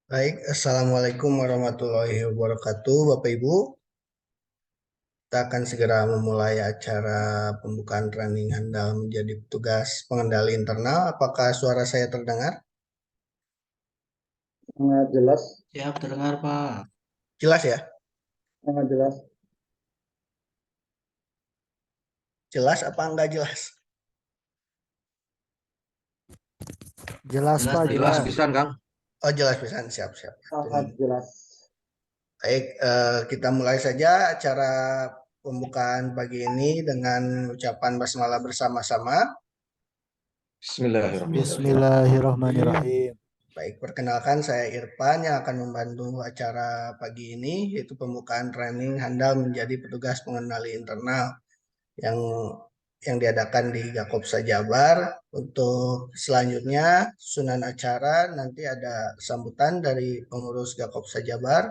Baik, Assalamualaikum warahmatullahi wabarakatuh, Bapak Ibu. Kita akan segera memulai acara pembukaan training handal menjadi petugas pengendali internal. Apakah suara saya terdengar? Sangat jelas, Siap, terdengar Pak. Jelas ya? sangat jelas. Jelas apa enggak jelas? Jelas Jelas, Pak, terdengar. jelas. Pisan, Kang. Oh, jelas pisan, siap-siap. Sangat jelas. Baik, kita mulai saja acara pembukaan pagi ini dengan ucapan basmalah bersama-sama. Bismillahirrahmanirrahim. Bismillahirrahmanirrahim. Baik, perkenalkan saya Irfan yang akan membantu acara pagi ini, yaitu pembukaan training handal menjadi petugas pengendali internal yang diadakan di Gakopsa Jabar. Untuk selanjutnya, susunan acara nanti ada sambutan dari pengurus Gakopsa Jabar,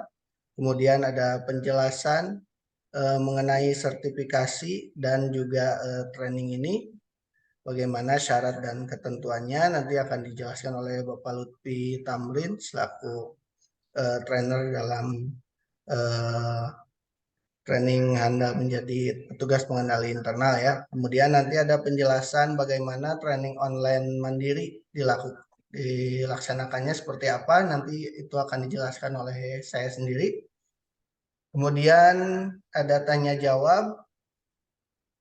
kemudian ada penjelasan mengenai sertifikasi dan juga training ini. Bagaimana syarat dan ketentuannya nanti akan dijelaskan oleh Bapak Lutfi Tamrin selaku trainer dalam eh, training handal menjadi petugas pengendali internal ya. Kemudian nanti ada penjelasan bagaimana training online mandiri dilaksanakannya seperti apa, nanti itu akan dijelaskan oleh saya sendiri. Kemudian ada tanya jawab,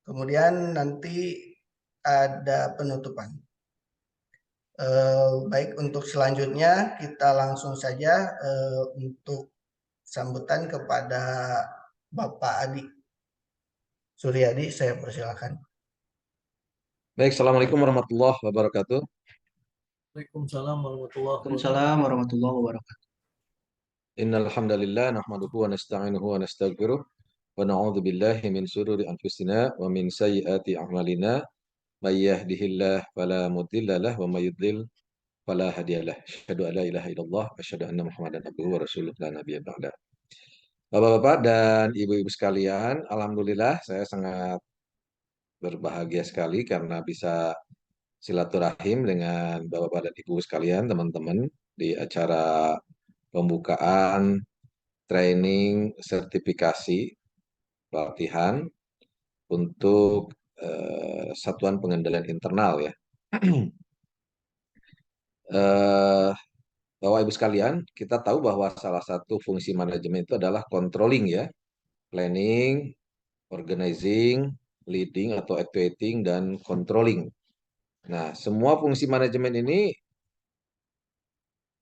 kemudian nanti ada penutupan. Baik, untuk selanjutnya kita langsung saja untuk sambutan kepada Bapak Adi Suryadi, saya persilakan. Baik, Assalamualaikum warahmatullahi wabarakatuh. Waalaikumsalam warahmatullahi Waalaikumsalam warahmatullahi wabarakatuh. Innal hamdalillah nahmaduhu wa nasta'inuhu wa nastaghfiruh wa na'udzu billahi min shururi anfusina wa min sayyiati a'malina. May yahdihillahu fala mudilla lahu wa may yudlil fala hadiyalah. Asyhadu an la ilaha illallah wa asyhadu anna Muhammadan abduhu wa rasuluh la nabiyya ba'da. Bapak-bapak dan ibu-ibu sekalian, alhamdulillah saya sangat berbahagia sekali karena bisa silaturahim dengan Bapak dan Ibu sekalian, teman-teman, di acara pembukaan training sertifikasi pelatihan untuk Satuan Pengendalian Internal ya. Eh, Bapak Ibu sekalian, kita tahu bahwa salah satu fungsi manajemen itu adalah controlling ya, planning, organizing, leading atau actuating dan controlling. Nah, semua fungsi manajemen ini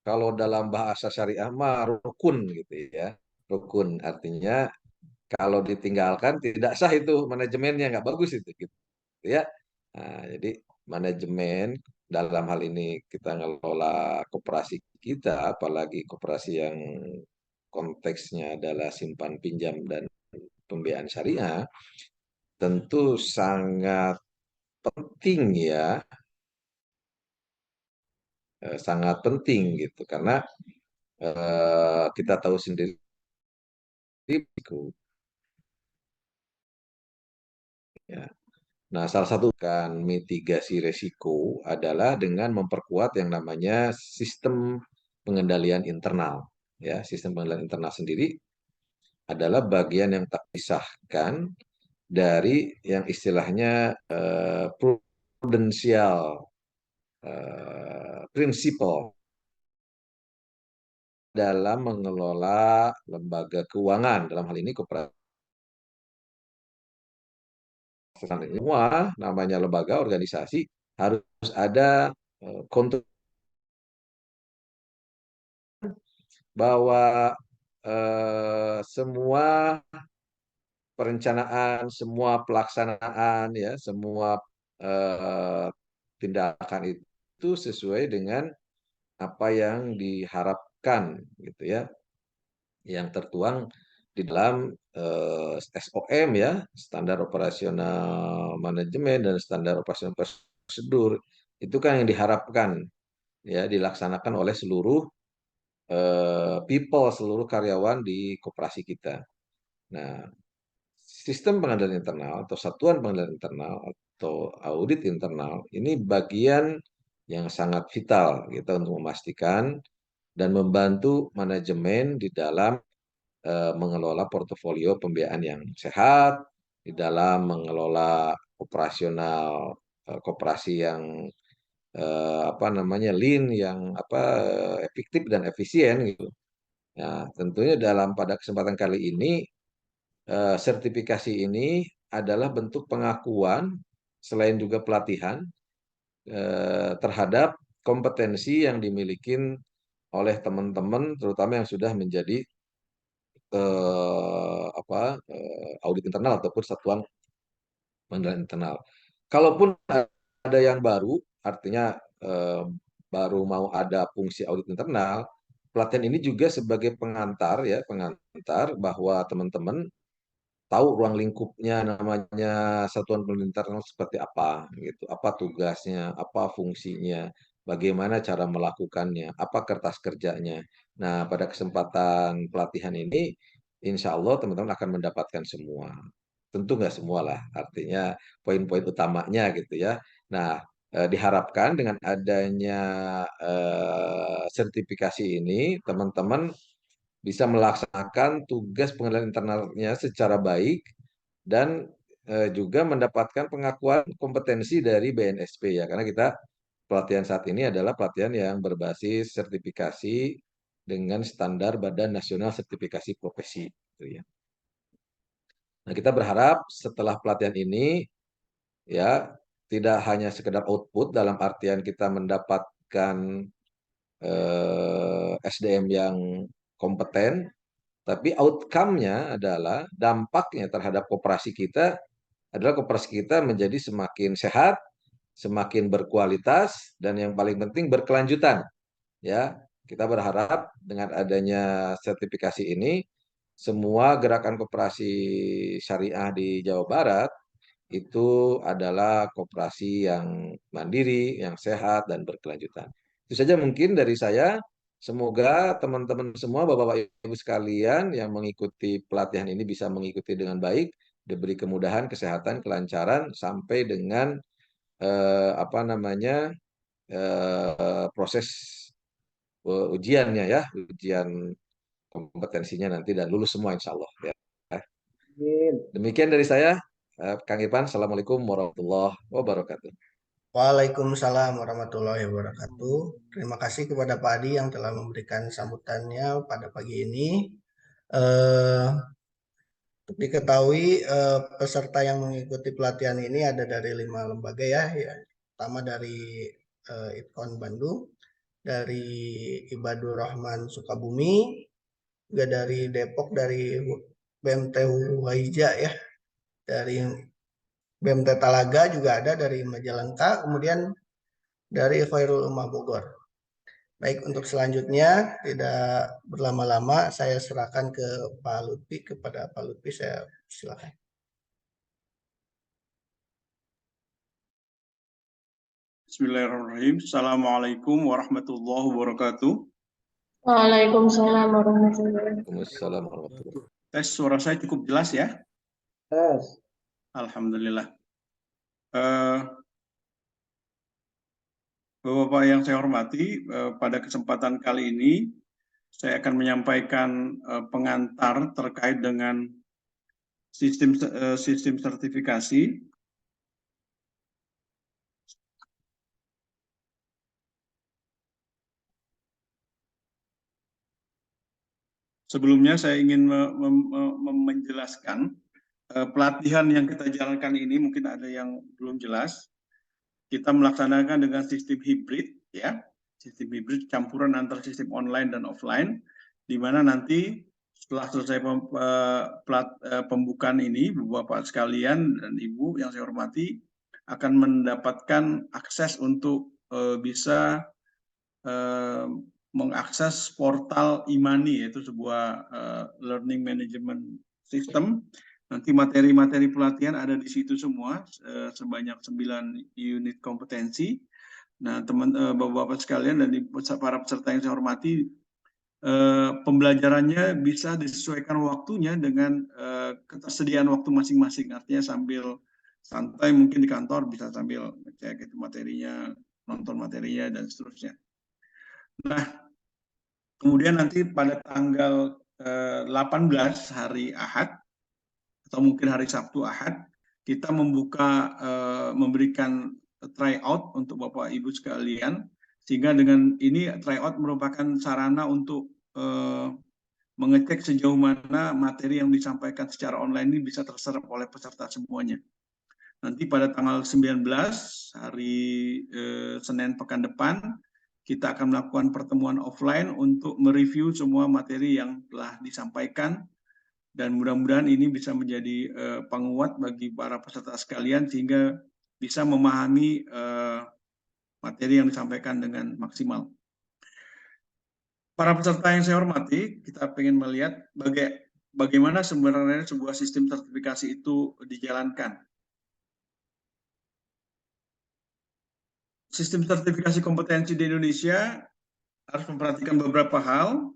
kalau dalam bahasa syariah mah rukun gitu ya. Rukun artinya kalau ditinggalkan tidak sah itu manajemennya nggak bagus itu gitu ya. Nah, jadi manajemen dalam hal ini kita ngelola koperasi kita, apalagi koperasi yang konteksnya adalah simpan pinjam dan pembiayaan syariah, tentu sangat penting ya, sangat penting gitu karena kita tahu sendiri ya. Nah, salah satu kan mitigasi resiko adalah dengan memperkuat yang namanya sistem pengendalian internal. Ya, sistem pengendalian internal sendiri adalah bagian yang tak pisahkan dari yang istilahnya prudensial principle dalam mengelola lembaga keuangan, dalam hal ini koperasi. Semua namanya lembaga organisasi harus ada kontrol bahwa semua perencanaan, semua pelaksanaan ya, semua tindakan itu sesuai dengan apa yang diharapkan gitu ya, yang tertuang di dalam SOM ya, standar operasional manajemen dan standar operasional prosedur. Itu kan yang diharapkan ya dilaksanakan oleh seluruh people, seluruh karyawan di koperasi kita. Nah, sistem pengendalian internal atau satuan pengendalian internal atau audit internal ini bagian yang sangat vital kita untuk memastikan dan membantu manajemen di dalam mengelola portofolio pembiayaan yang sehat, di dalam mengelola operasional koperasi yang apa namanya lean, yang efektif dan efisien gitu. Nah, tentunya pada kesempatan kali ini sertifikasi ini adalah bentuk pengakuan selain juga pelatihan terhadap kompetensi yang dimiliki oleh teman-teman, terutama yang sudah menjadi audit internal ataupun satuan penilaian internal. Kalaupun ada yang baru, artinya baru mau ada fungsi audit internal, pelatihan ini juga sebagai pengantar ya, pengantar bahwa teman-teman tahu ruang lingkupnya, namanya satuan penelitian internal seperti apa gitu, apa tugasnya, apa fungsinya, bagaimana cara melakukannya, apa kertas kerjanya. Nah, pada kesempatan pelatihan ini, insya Allah teman-teman akan mendapatkan semua. Tentu nggak semua lah, artinya poin-poin utamanya gitu ya. Nah, diharapkan dengan adanya sertifikasi ini, teman-teman bisa melaksanakan tugas pengendalian internalnya secara baik dan juga mendapatkan pengakuan kompetensi dari BNSP ya, karena kita pelatihan saat ini adalah pelatihan yang berbasis sertifikasi dengan standar Badan Nasional Sertifikasi Profesi gitu ya. Nah, kita berharap setelah pelatihan ini ya tidak hanya sekedar output dalam artian kita mendapatkan SDM yang kompeten, tapi outcome-nya adalah dampaknya terhadap koperasi kita adalah koperasi kita menjadi semakin sehat, semakin berkualitas, dan yang paling penting berkelanjutan. Ya, kita berharap dengan adanya sertifikasi ini, semua gerakan koperasi syariah di Jawa Barat itu adalah koperasi yang mandiri, yang sehat, dan berkelanjutan. Itu saja mungkin dari saya. Semoga teman-teman semua, Bapak-Bapak Ibu sekalian yang mengikuti pelatihan ini bisa mengikuti dengan baik, diberi kemudahan, kesehatan, kelancaran, sampai dengan proses ujiannya ya, ujian kompetensinya nanti dan lulus semua insya Allah. Ya. Amin. Demikian dari saya, Kang Irfan. Assalamualaikum warahmatullahi wabarakatuh. Waalaikumsalam warahmatullahi wabarakatuh. Terima kasih kepada Pak Adi yang telah memberikan sambutannya pada pagi ini. Eh, Untuk diketahui, peserta yang mengikuti pelatihan ini ada dari 5 lembaga ya. Pertama dari IPKON Bandung, dari Ibadur Rahman Sukabumi, juga dari Depok, dari BMT Huaija ya, dari BMT Talaga juga ada, dari Majalengka, kemudian dari Khairul Umah Bogor. Baik, untuk selanjutnya tidak berlama-lama saya serahkan ke Pak Lutfi. Kepada Pak Lutfi saya silakan. Bismillahirrahmanirrahim. Assalamualaikum warahmatullahi wabarakatuh. Waalaikumsalam warahmatullahi wabarakatuh. Waalaikumsalam warahmatullahi wabarakatuh. Tes suara saya cukup jelas ya? Tes. Alhamdulillah. Bapak-Bapak yang saya hormati, pada kesempatan kali ini saya akan menyampaikan pengantar terkait dengan sistem sertifikasi. Sebelumnya saya ingin menjelaskan pelatihan yang kita jalankan ini, mungkin ada yang belum jelas. Kita melaksanakan dengan sistem hibrid, ya, sistem hibrid campuran antara sistem online dan offline, di mana nanti setelah selesai pembukaan ini, Bapak sekalian dan Ibu yang saya hormati, akan mendapatkan akses untuk bisa mengakses portal Imani, yaitu sebuah learning management system. Nanti materi-materi pelatihan ada di situ semua, sebanyak 9 unit kompetensi. Nah, Bapak-Bapak sekalian dan para peserta yang saya hormati, pembelajarannya bisa disesuaikan waktunya dengan ketersediaan waktu masing-masing. Artinya sambil santai mungkin di kantor bisa sambil ngecek itu materinya, nonton materinya, dan seterusnya. Nah, Kemudian nanti pada tanggal 18 hari Ahad atau mungkin hari Sabtu Ahad, kita memberikan tryout untuk Bapak Ibu sekalian, sehingga dengan ini tryout merupakan sarana untuk mengecek sejauh mana materi yang disampaikan secara online ini bisa terserap oleh peserta semuanya. Nanti pada tanggal 19 hari Senin pekan depan, kita akan melakukan pertemuan offline untuk mereview semua materi yang telah disampaikan, dan mudah-mudahan ini bisa menjadi penguat bagi para peserta sekalian sehingga bisa memahami materi yang disampaikan dengan maksimal. Para peserta yang saya hormati, kita ingin melihat bagaimana sebenarnya sebuah sistem sertifikasi itu dijalankan. Sistem sertifikasi kompetensi di Indonesia harus memperhatikan beberapa hal.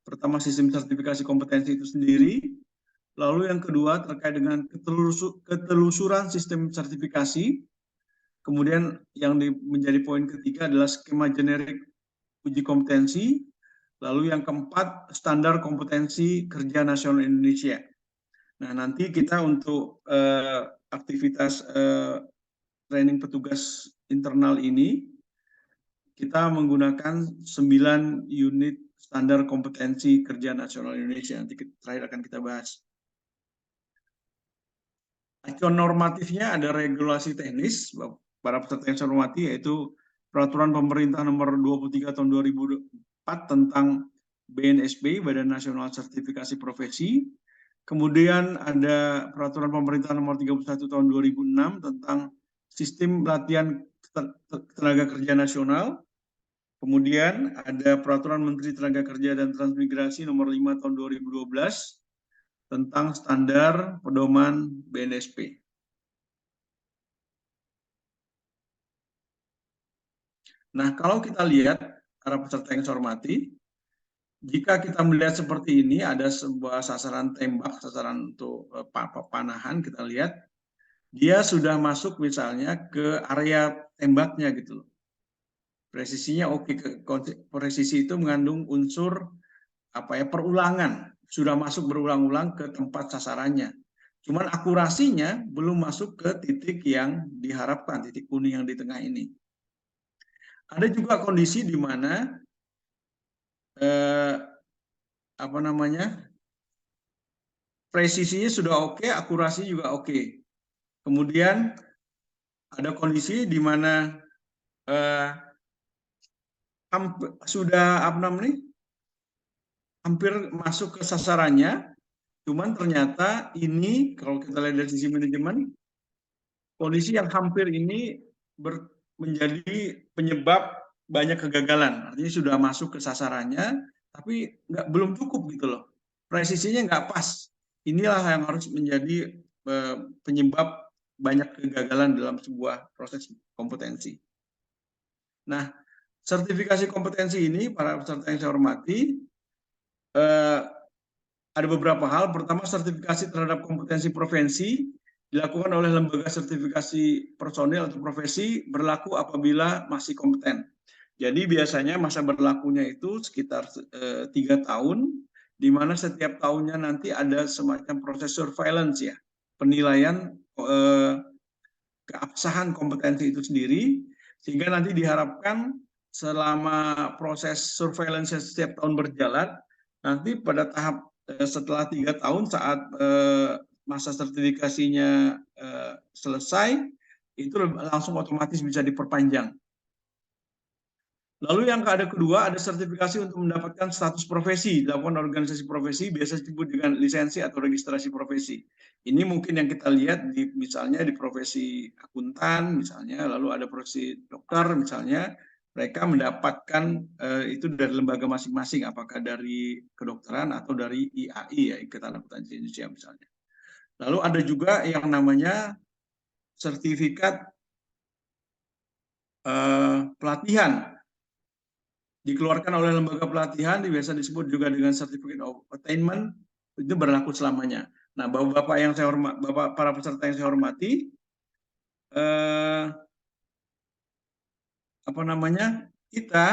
Pertama, sistem sertifikasi kompetensi itu sendiri. Lalu yang kedua, terkait dengan ketelusuran sistem sertifikasi. Kemudian yang menjadi poin ketiga adalah skema generik uji kompetensi. Lalu yang keempat, standar kompetensi kerja nasional Indonesia. Nah, nanti kita untuk aktivitas training petugas internal ini, kita menggunakan 9 unit standar kompetensi kerja nasional Indonesia. Nanti terakhir akan kita bahas. Acuan normatifnya ada regulasi teknis, para peserta yang saya hormati, yaitu Peraturan Pemerintah Nomor 23 Tahun 2004 tentang BNSP, Badan Nasional Sertifikasi Profesi. Kemudian ada Peraturan Pemerintah Nomor 31 Tahun 2006 tentang Sistem Pelatihan Tenaga Kerja Nasional. Kemudian ada Peraturan Menteri Tenaga Kerja dan Transmigrasi Nomor 5 Tahun 2012 tentang standar pedoman BNSP. Nah, kalau kita lihat para peserta yang saya hormati, jika kita melihat seperti ini, ada sebuah sasaran tembak, sasaran untuk panahan, kita lihat dia sudah masuk misalnya ke area tembaknya gitu loh. Presisinya oke, presisi itu mengandung unsur perulangan, sudah masuk berulang-ulang ke tempat sasarannya. Cuman akurasinya belum masuk ke titik yang diharapkan, titik kuning yang di tengah ini. Ada juga kondisi di mana presisinya sudah oke, akurasi juga oke. Kemudian ada kondisi di mana hampir masuk ke sasarannya, cuman ternyata ini kalau kita lihat dari sisi manajemen, kondisi yang hampir ini menjadi penyebab banyak kegagalan. Artinya sudah masuk ke sasarannya, tapi belum cukup gitu loh. Presisinya nggak pas. Inilah yang harus menjadi penyebab banyak kegagalan dalam sebuah proses kompetensi. Nah, sertifikasi kompetensi ini, para peserta yang saya hormati, ada beberapa hal. Pertama, sertifikasi terhadap kompetensi profesi dilakukan oleh lembaga sertifikasi personil atau profesi berlaku apabila masih kompeten. Jadi biasanya masa berlakunya itu sekitar 3 tahun, di mana setiap tahunnya nanti ada semacam proses surveillance ya, penilaian keabsahan kompetensi itu sendiri, sehingga nanti diharapkan selama proses surveillance setiap tahun berjalan, nanti pada tahap setelah 3 tahun saat masa sertifikasinya selesai, itu langsung otomatis bisa diperpanjang. Lalu yang kedua, ada sertifikasi untuk mendapatkan status profesi, dilakukan organisasi profesi, biasa disebut dengan lisensi atau registrasi profesi. Ini mungkin yang kita lihat misalnya di profesi akuntan, misalnya, lalu ada profesi dokter, misalnya, mereka mendapatkan itu dari lembaga masing-masing, apakah dari kedokteran atau dari IAI, ya, Ikatan Akuntansi Indonesia misalnya. Lalu ada juga yang namanya sertifikat pelatihan, dikeluarkan oleh lembaga pelatihan, biasa disebut juga dengan Certificate of Attainment, itu berlaku selamanya. Nah, Bapak yang saya hormati, para peserta yang saya hormati, kita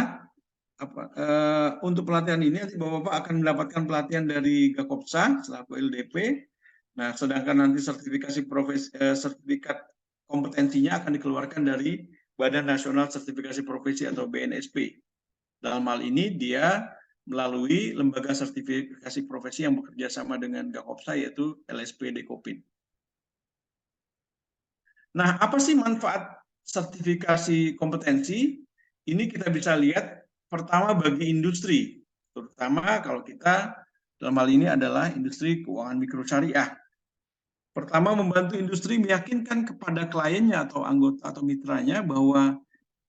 untuk pelatihan ini nanti Bapak-Bapak akan mendapatkan pelatihan dari Gakopsa selaku LDP. Nah, sedangkan nanti sertifikat kompetensinya akan dikeluarkan dari Badan Nasional Sertifikasi Profesi atau BNSP. Dalam hal ini dia melalui lembaga sertifikasi profesi yang bekerja sama dengan Gakopsa yaitu LSP Dekopin. Nah, apa sih manfaat sertifikasi kompetensi? Ini kita bisa lihat pertama bagi industri, terutama kalau kita dalam hal ini adalah industri keuangan mikro syariah. Pertama, membantu industri meyakinkan kepada kliennya atau anggota atau mitranya bahwa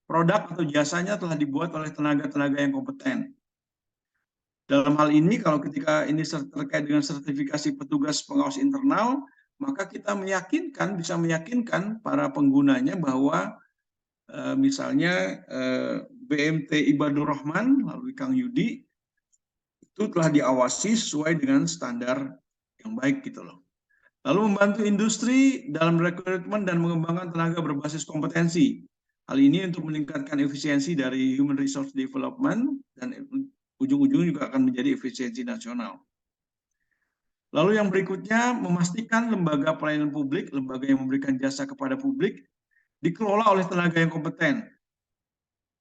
produk atau jasanya telah dibuat oleh tenaga-tenaga yang kompeten. Dalam hal ini, kalau ketika ini terkait dengan sertifikasi petugas pengawas internal, maka kita bisa meyakinkan para penggunanya bahwa misalnya BMT Ibadur Rahman melalui Kang Yudi itu telah diawasi sesuai dengan standar yang baik gitu loh. Lalu membantu industri dalam rekrutmen dan mengembangkan tenaga berbasis kompetensi. Hal ini untuk meningkatkan efisiensi dari human resource development dan ujung-ujungnya juga akan menjadi efisiensi nasional. Lalu yang berikutnya, memastikan lembaga pelayanan publik, lembaga yang memberikan jasa kepada publik, dikelola oleh tenaga yang kompeten.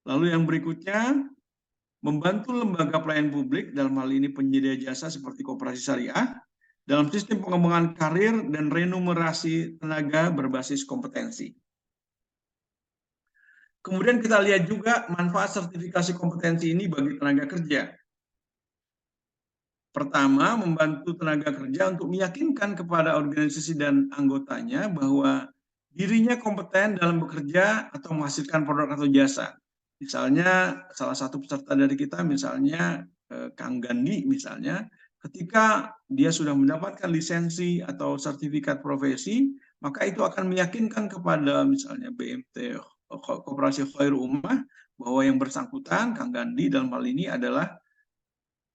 Lalu yang berikutnya, membantu lembaga pelayanan publik, dalam hal ini penyedia jasa seperti koperasi syariah, dalam sistem pengembangan karir dan remunerasi tenaga berbasis kompetensi. Kemudian kita lihat juga manfaat sertifikasi kompetensi ini bagi tenaga kerja. Pertama, membantu tenaga kerja untuk meyakinkan kepada organisasi dan anggotanya bahwa dirinya kompeten dalam bekerja atau menghasilkan produk atau jasa. Misalnya, salah satu peserta dari kita, misalnya Kang Gandhi misalnya, ketika dia sudah mendapatkan lisensi atau sertifikat profesi, maka itu akan meyakinkan kepada misalnya BMT, Koperasi Khairul Ummah, bahwa yang bersangkutan, Kang Gandhi dalam hal ini adalah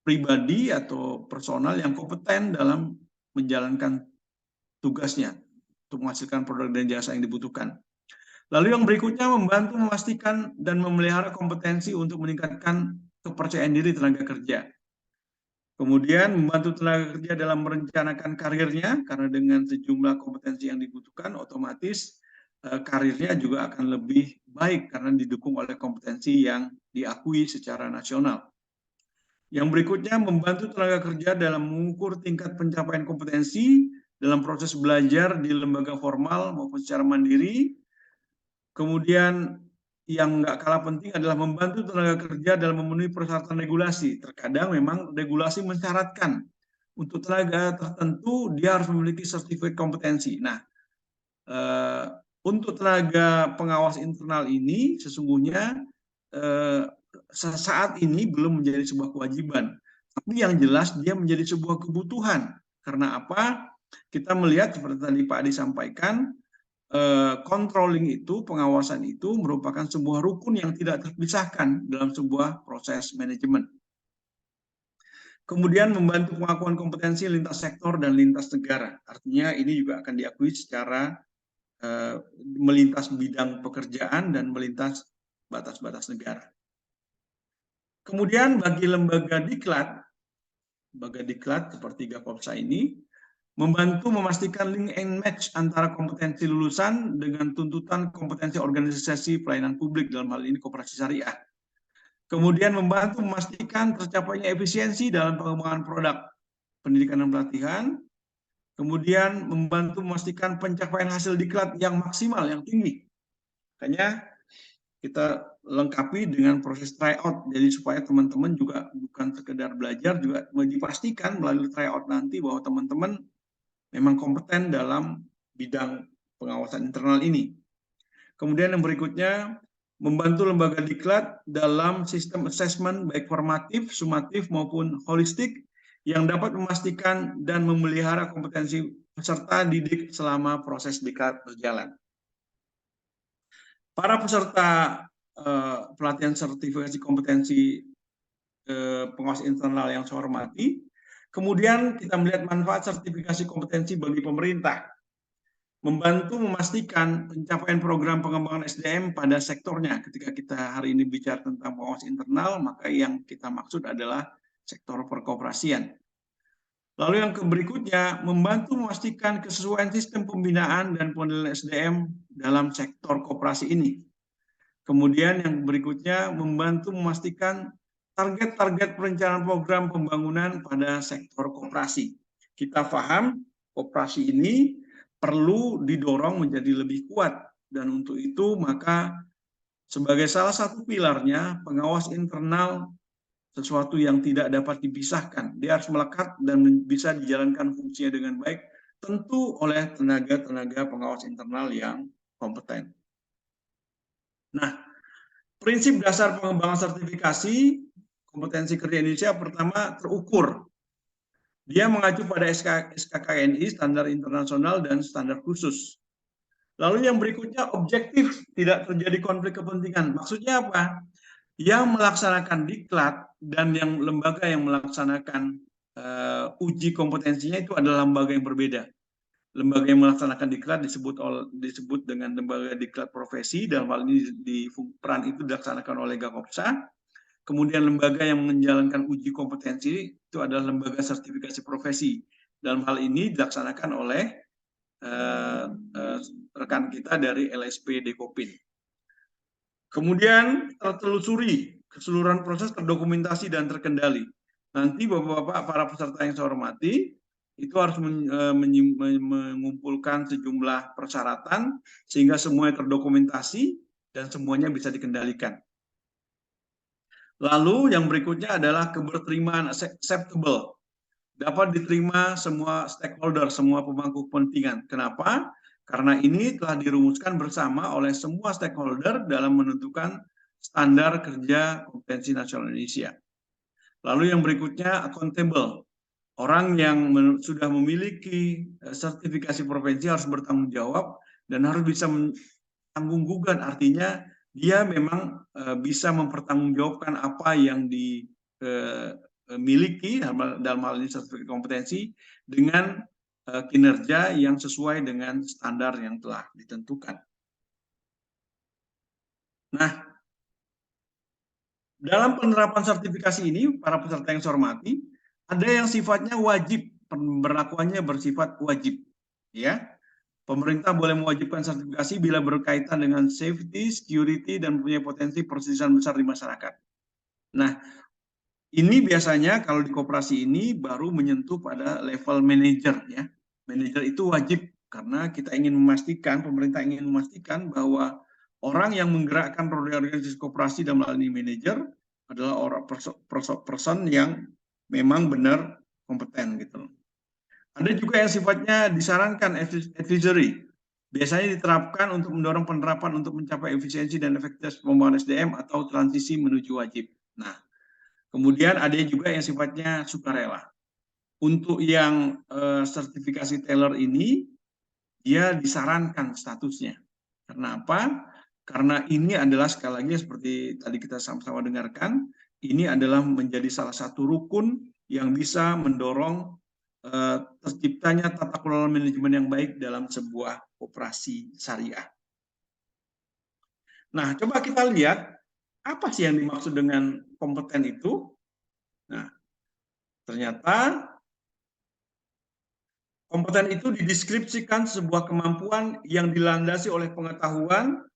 pribadi atau personal yang kompeten dalam menjalankan tugasnya untuk menghasilkan produk dan jasa yang dibutuhkan. Lalu yang berikutnya, membantu memastikan dan memelihara kompetensi untuk meningkatkan kepercayaan diri tenaga kerja. Kemudian membantu tenaga kerja dalam merencanakan karirnya, karena dengan sejumlah kompetensi yang dibutuhkan, otomatis karirnya juga akan lebih baik karena didukung oleh kompetensi yang diakui secara nasional. Yang berikutnya, membantu tenaga kerja dalam mengukur tingkat pencapaian kompetensi dalam proses belajar di lembaga formal maupun secara mandiri. Kemudian yang nggak kalah penting adalah membantu tenaga kerja dalam memenuhi persyaratan regulasi. Terkadang memang regulasi mensyaratkan untuk tenaga tertentu dia harus memiliki sertifikat kompetensi. Nah, untuk tenaga pengawas internal ini sesungguhnya saat ini belum menjadi sebuah kewajiban, tapi yang jelas dia menjadi sebuah kebutuhan. Karena apa? Kita melihat seperti tadi Pak Adi sampaikan, controlling itu, pengawasan itu merupakan sebuah rukun yang tidak terpisahkan dalam sebuah proses manajemen. Kemudian membantu pengakuan kompetensi lintas sektor dan lintas negara. Artinya ini juga akan diakui secara melintas bidang pekerjaan dan melintas batas-batas negara. Kemudian bagi lembaga diklat seperti Gakopsa ini, membantu memastikan link and match antara kompetensi lulusan dengan tuntutan kompetensi organisasi pelayanan publik, dalam hal ini koperasi syariah. Kemudian membantu memastikan tercapainya efisiensi dalam pengembangan produk pendidikan dan pelatihan. Kemudian membantu memastikan pencapaian hasil diklat yang maksimal, yang tinggi. Makanya kita lengkapi dengan proses tryout, jadi supaya teman-teman juga bukan sekedar belajar, juga dipastikan melalui tryout nanti bahwa teman-teman memang kompeten dalam bidang pengawasan internal ini. Kemudian yang berikutnya, membantu lembaga diklat dalam sistem assessment baik formatif, sumatif maupun holistik yang dapat memastikan dan memelihara kompetensi peserta didik selama proses diklat berjalan. Para peserta pelatihan sertifikasi kompetensi pengawas internal yang saya hormati, kemudian kita melihat manfaat sertifikasi kompetensi bagi pemerintah. membantu memastikan pencapaian program pengembangan SDM pada sektornya. Ketika kita hari ini bicara tentang pengawas internal, maka yang kita maksud adalah sektor perkoperasian. Lalu yang berikutnya, membantu memastikan kesesuaian sistem pembinaan dan pengendalian SDM dalam sektor koperasi ini. Kemudian yang berikutnya, membantu memastikan target-target perencanaan program pembangunan pada sektor koperasi. Kita paham koperasi ini perlu didorong menjadi lebih kuat, dan untuk itu maka sebagai salah satu pilarnya pengawas internal sesuatu yang tidak dapat dipisahkan. Dia harus melekat dan bisa dijalankan fungsinya dengan baik, tentu oleh tenaga-tenaga pengawas internal yang kompeten. Nah, prinsip dasar pengembangan sertifikasi kompetensi kerja Indonesia pertama terukur. Dia mengacu pada SKKNI, standar internasional dan standar khusus. Lalu yang berikutnya objektif, tidak terjadi konflik kepentingan. Maksudnya apa? Yang melaksanakan diklat dan yang lembaga yang melaksanakan uji kompetensinya itu adalah lembaga yang berbeda. Lembaga yang melaksanakan diklat disebut dengan lembaga diklat profesi, dalam hal ini peran itu dilaksanakan oleh Gakopsa. Kemudian lembaga yang menjalankan uji kompetensi itu adalah lembaga sertifikasi profesi. Dalam hal ini dilaksanakan oleh rekan kita dari LSP Dekopin. Kemudian tertelusuri, keseluruhan proses terdokumentasi dan terkendali. Nanti Bapak-Bapak para peserta yang saya hormati, itu harus mengumpulkan sejumlah persyaratan sehingga semuanya terdokumentasi dan semuanya bisa dikendalikan. Lalu yang berikutnya adalah keberterimaan acceptable. Dapat diterima semua stakeholder, semua pemangku kepentingan. Kenapa? Karena ini telah dirumuskan bersama oleh semua stakeholder dalam menentukan standar kerja kompetensi nasional Indonesia. Lalu yang berikutnya accountable. Orang yang sudah memiliki sertifikasi profesi harus bertanggung jawab dan harus bisa menanggung-gugat. Artinya dia memang bisa mempertanggungjawabkan apa yang dimiliki dalam hal ini sertifikasi kompetensi dengan kinerja yang sesuai dengan standar yang telah ditentukan. Nah, dalam penerapan sertifikasi ini, para peserta yang saya hormati, ada yang sifatnya wajib, pemberlakuannya bersifat wajib. Ya, pemerintah boleh mewajibkan sertifikasi bila berkaitan dengan safety, security, dan punya potensi perselisihan besar di masyarakat. Nah, ini biasanya kalau di koperasi ini baru menyentuh pada level manajer, ya. Manajer itu wajib karena kita ingin memastikan, pemerintah ingin memastikan bahwa orang yang menggerakkan roda organisasi koperasi dalam hal ini manajer adalah orang person yang memang benar kompeten gitu. Ada juga yang sifatnya disarankan advisory. Biasanya diterapkan untuk mendorong penerapan untuk mencapai efisiensi dan efektivitas pembangunan SDM atau transisi menuju wajib. Nah, kemudian ada juga yang sifatnya sukarela. Untuk yang sertifikasi Taylor ini, dia disarankan statusnya. Karena apa? Karena ini adalah sekali lagi seperti tadi kita sama-sama dengarkan, ini adalah menjadi salah satu rukun yang bisa mendorong terciptanya tata kelola manajemen yang baik dalam sebuah koperasi syariah. Nah, coba kita lihat apa sih yang dimaksud dengan kompeten itu. Nah, ternyata kompeten itu dideskripsikan sebuah kemampuan yang dilandasi oleh pengetahuan,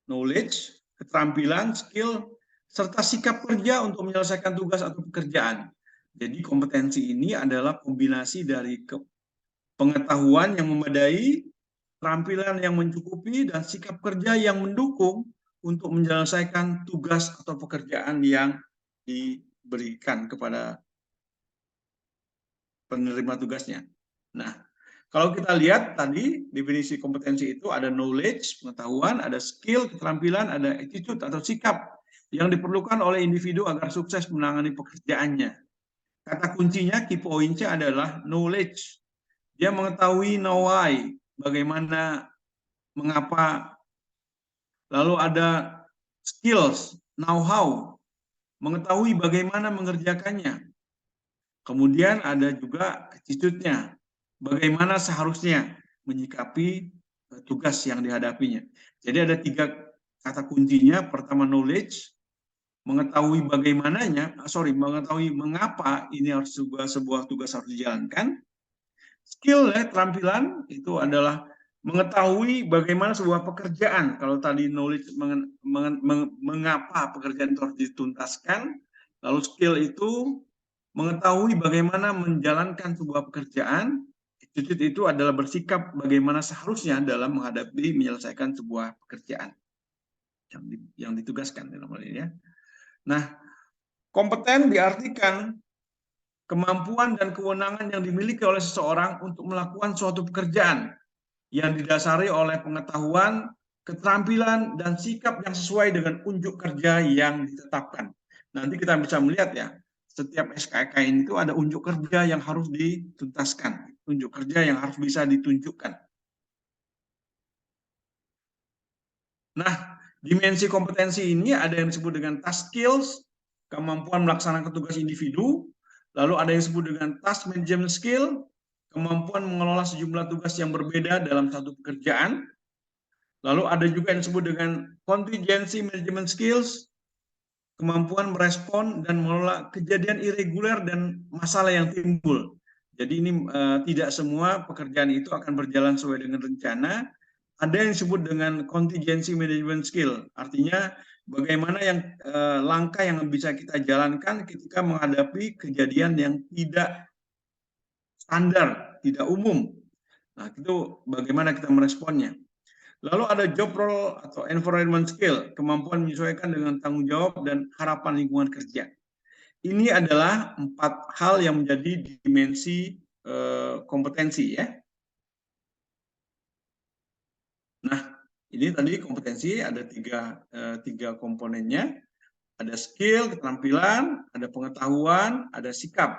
knowledge, keterampilan, skill, serta sikap kerja untuk menyelesaikan tugas atau pekerjaan. Jadi kompetensi ini adalah kombinasi dari pengetahuan yang memadai, keterampilan yang mencukupi, dan sikap kerja yang mendukung untuk menyelesaikan tugas atau pekerjaan yang diberikan kepada penerima tugasnya. Nah, kalau kita lihat tadi definisi kompetensi itu ada knowledge, pengetahuan, ada skill, keterampilan, ada attitude atau sikap yang diperlukan oleh individu agar sukses menangani pekerjaannya. Kata kuncinya, key point-nya adalah knowledge. Dia mengetahui know why, bagaimana, mengapa. Lalu ada skills, know how, mengetahui bagaimana mengerjakannya. Kemudian ada juga attitude-nya, bagaimana seharusnya. menyikapi tugas yang dihadapinya. Jadi ada 3 kata kuncinya. Pertama knowledge, mengetahui mengetahui mengapa ini harus sebuah tugas harus dijalankan. Skill ya, keterampilan itu adalah mengetahui bagaimana sebuah pekerjaan. Kalau tadi knowledge mengapa pekerjaan itu harus dituntaskan, lalu skill itu mengetahui bagaimana menjalankan sebuah pekerjaan. Attitude itu adalah bersikap bagaimana seharusnya dalam menghadapi menyelesaikan sebuah pekerjaan yang ditugaskan dalam hal ini ya. Nah, kompeten diartikan kemampuan dan kewenangan yang dimiliki oleh seseorang untuk melakukan suatu pekerjaan yang didasari oleh pengetahuan, keterampilan, dan sikap yang sesuai dengan unjuk kerja yang ditetapkan. Nanti kita bisa melihat ya, setiap SKKN itu ada unjuk kerja yang harus dituntaskan, unjuk kerja yang harus bisa ditunjukkan. Nah, dimensi kompetensi ini ada yang disebut dengan task skills, kemampuan melaksanakan tugas individu, lalu ada yang disebut dengan task management skill, kemampuan mengelola sejumlah tugas yang berbeda dalam satu pekerjaan, lalu ada juga yang disebut dengan contingency management skills, kemampuan merespon dan mengelola kejadian irreguler dan masalah yang timbul. Jadi ini tidak semua pekerjaan itu akan berjalan sesuai dengan rencana. Ada yang disebut dengan contingency management skill, artinya bagaimana langkah yang bisa kita jalankan ketika menghadapi kejadian yang tidak standar, tidak umum. Nah, itu bagaimana kita meresponnya. Lalu ada job role atau environment skill, kemampuan menyesuaikan dengan tanggung jawab dan harapan lingkungan kerja. Ini adalah 4 hal yang menjadi dimensi kompetensi ya. Nah, ini tadi kompetensi ada tiga komponennya. Ada skill, keterampilan, ada pengetahuan, ada sikap.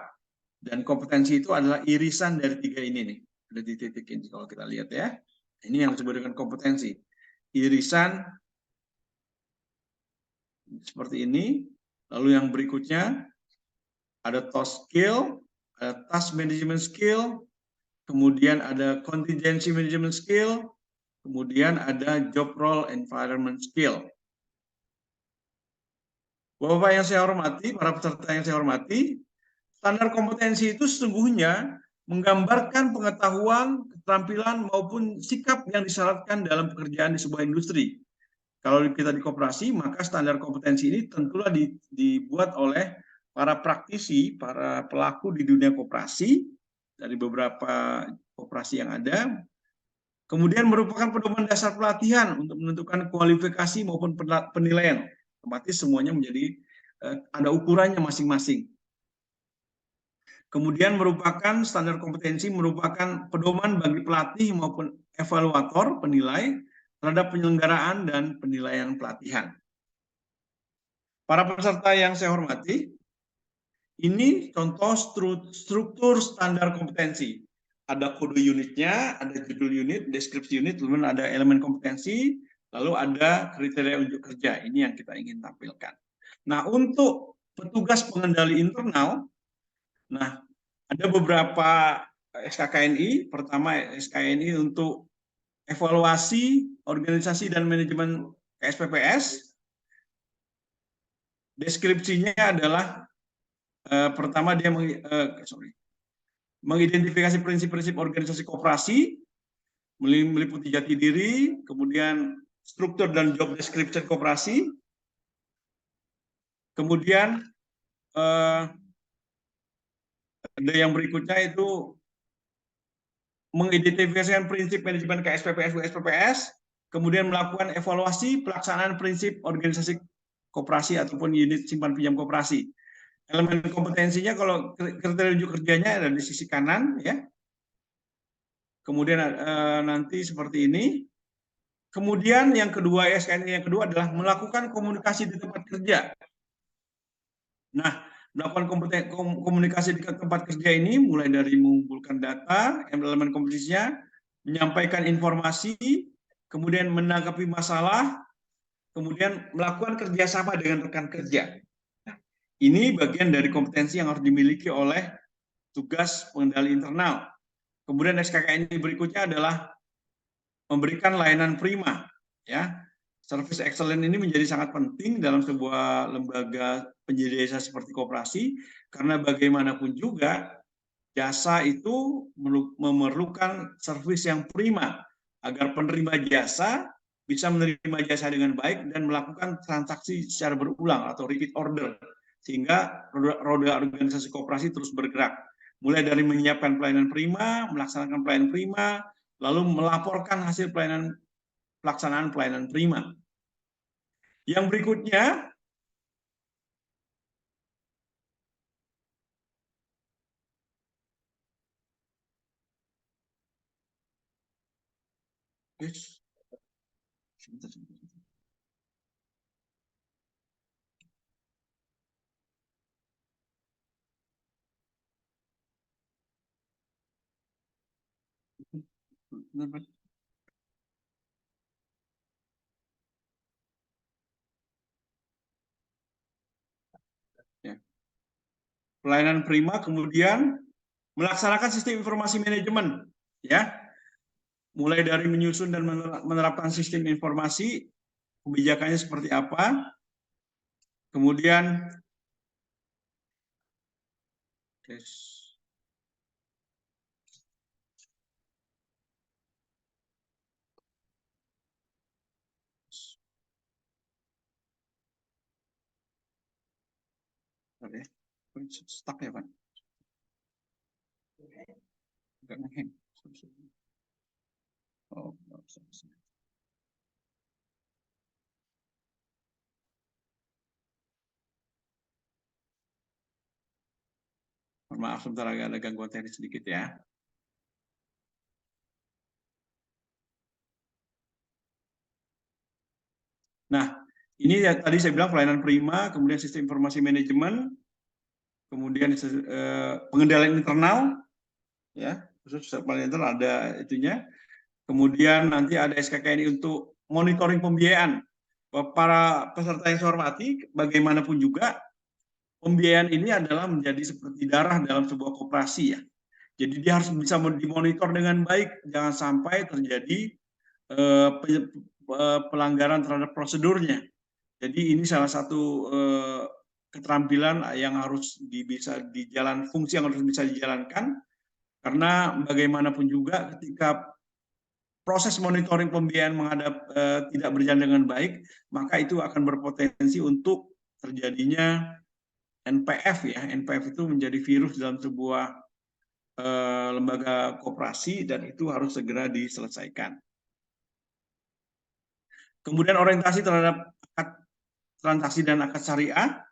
Dan kompetensi itu adalah irisan dari 3 ini nih. Ada di titik ini kalau kita lihat ya. Ini yang disebut dengan kompetensi. Irisan seperti ini. Lalu yang berikutnya ada task skill, ada task management skill, kemudian ada contingency management skill, kemudian ada job role environment skill. Bapak-bapak yang saya hormati, para peserta yang saya hormati, standar kompetensi itu sesungguhnya menggambarkan pengetahuan, keterampilan, maupun sikap yang disyaratkan dalam pekerjaan di sebuah industri. Kalau kita di koperasi, maka standar kompetensi ini tentulah dibuat oleh para praktisi, para pelaku di dunia koperasi, dari beberapa koperasi yang ada, kemudian merupakan pedoman dasar pelatihan untuk menentukan kualifikasi maupun penilaian. Otomatis semuanya menjadi ada ukurannya masing-masing. Kemudian merupakan standar kompetensi merupakan pedoman bagi pelatih maupun evaluator penilai terhadap penyelenggaraan dan penilaian pelatihan. Para peserta yang saya hormati, ini contoh struktur standar kompetensi. Ada kode unitnya, ada judul unit, deskripsi unit, kemudian ada elemen kompetensi, lalu ada kriteria unjuk kerja. Ini yang kita ingin tampilkan. Nah, untuk petugas pengendali internal, nah, ada beberapa SKKNI. Pertama, SKKNI untuk evaluasi organisasi dan manajemen KSPPS. Deskripsinya adalah pertama dia mengidentifikasi prinsip-prinsip organisasi koperasi, meliputi jati diri, kemudian struktur dan job description koperasi, kemudian ada yang berikutnya itu mengidentifikasikan prinsip manajemen KSPPS, USPPS, kemudian melakukan evaluasi pelaksanaan prinsip organisasi koperasi ataupun unit simpan pinjam koperasi. Elemen kompetensinya kalau kriteria unjuk kerjanya ada di sisi kanan ya. Kemudian nanti seperti ini. Kemudian yang kedua, SKN yang kedua adalah melakukan komunikasi di tempat kerja. Nah, melakukan komunikasi di tempat kerja ini mulai dari mengumpulkan data, elemen kompetensinya, menyampaikan informasi, kemudian menanggapi masalah, kemudian melakukan kerjasama dengan rekan kerja. Nah, ini bagian dari kompetensi yang harus dimiliki oleh tugas pengendali internal. Kemudian SKKN berikutnya adalah memberikan layanan prima, ya. Service excellent ini menjadi sangat penting dalam sebuah lembaga penyedia jasa seperti koperasi, karena bagaimanapun juga jasa itu memerlukan servis yang prima agar penerima jasa bisa menerima jasa dengan baik dan melakukan transaksi secara berulang atau repeat order, sehingga roda organisasi koperasi terus bergerak. Mulai dari menyiapkan pelayanan prima, melaksanakan pelayanan prima, lalu melaporkan hasil pelaksanaan pelayanan prima. Yang berikutnya, pelayanan prima, kemudian melaksanakan sistem informasi manajemen, ya, mulai dari menyusun dan menerapkan sistem informasi, kebijakannya seperti apa, kemudian stuck ya Pak. Oh, maaf, sebentar ada gangguan teknis sedikit ya. Nah, ini ya, tadi saya bilang pelayanan prima, kemudian sistem informasi manajemen, kemudian pengendalian internal, ya, khusus pelayanan internal ada itunya. Kemudian nanti ada SKKNI untuk monitoring pembiayaan. Para peserta yang saya hormati, bagaimanapun juga pembiayaan ini adalah menjadi seperti darah dalam sebuah koperasi ya. Jadi dia harus bisa dimonitor dengan baik, jangan sampai terjadi pelanggaran terhadap prosedurnya. Jadi ini salah satu keterampilan yang harus bisa dijalankan, fungsi yang harus bisa dijalankan, karena bagaimanapun juga ketika proses monitoring pembiayaan tidak berjalan dengan baik, maka itu akan berpotensi untuk terjadinya NPF ya. NPF itu menjadi virus dalam sebuah lembaga koperasi dan itu harus segera diselesaikan. Kemudian orientasi terhadap transaksi dan akad syariah,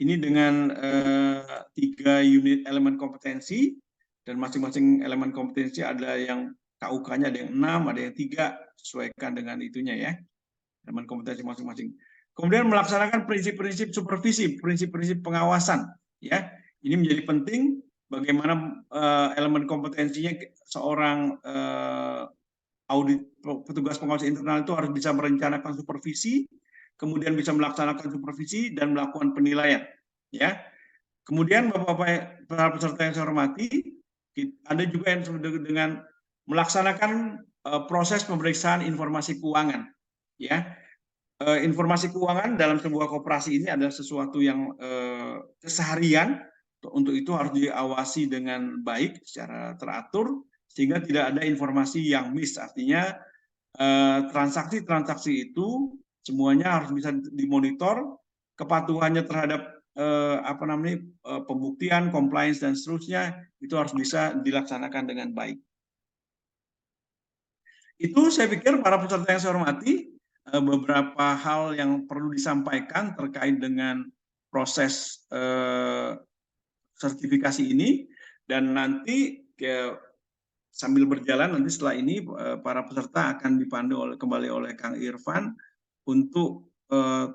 ini dengan 3 unit elemen kompetensi, dan masing-masing elemen kompetensi ada yang KUK-nya ada yang 6, ada yang 3, sesuaikan dengan itunya ya, elemen kompetensi masing-masing. Kemudian melaksanakan prinsip-prinsip supervisi, prinsip-prinsip pengawasan, ya. Ini menjadi penting bagaimana elemen kompetensinya seorang petugas pengawas internal itu harus bisa merencanakan supervisi, kemudian bisa melaksanakan supervisi dan melakukan penilaian, ya. Kemudian Bapak-bapak para peserta yang saya hormati, ada juga yang dengan melaksanakan proses pemeriksaan informasi keuangan, ya. Informasi keuangan dalam sebuah koperasi ini adalah sesuatu yang keseharian, untuk itu harus diawasi dengan baik secara teratur sehingga tidak ada informasi yang miss, artinya transaksi-transaksi itu semuanya harus bisa dimonitor, kepatuhannya terhadap pembuktian, compliance dan seterusnya itu harus bisa dilaksanakan dengan baik. Itu saya pikir para peserta yang saya hormati, beberapa hal yang perlu disampaikan terkait dengan proses sertifikasi ini, dan nanti sambil berjalan nanti setelah ini para peserta akan dipandu kembali oleh Kang Irfan untuk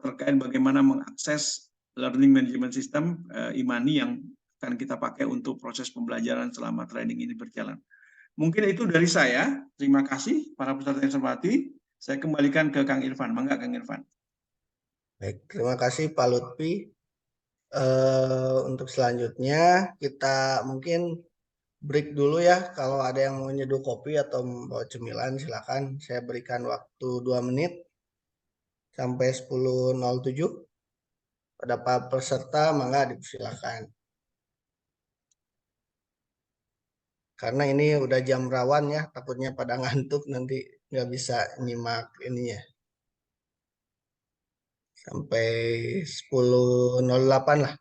terkait bagaimana mengakses learning management system Imani yang akan kita pakai untuk proses pembelajaran selama training ini berjalan. Mungkin itu dari saya. Terima kasih para peserta yang saya hormati. Saya kembalikan ke Kang Irfan. Mangga Kang Irfan. Baik, terima kasih Pak Lutfi. Untuk selanjutnya kita mungkin break dulu ya. Kalau ada yang mau nyeduh kopi atau mau cemilan silakan. Saya berikan waktu 2 menit sampai 10.07. Pada para peserta mangga dipersilakan. Karena ini udah jam rawan ya, takutnya pada ngantuk nanti nggak bisa nyimak ininya. Sampai 10.08 lah.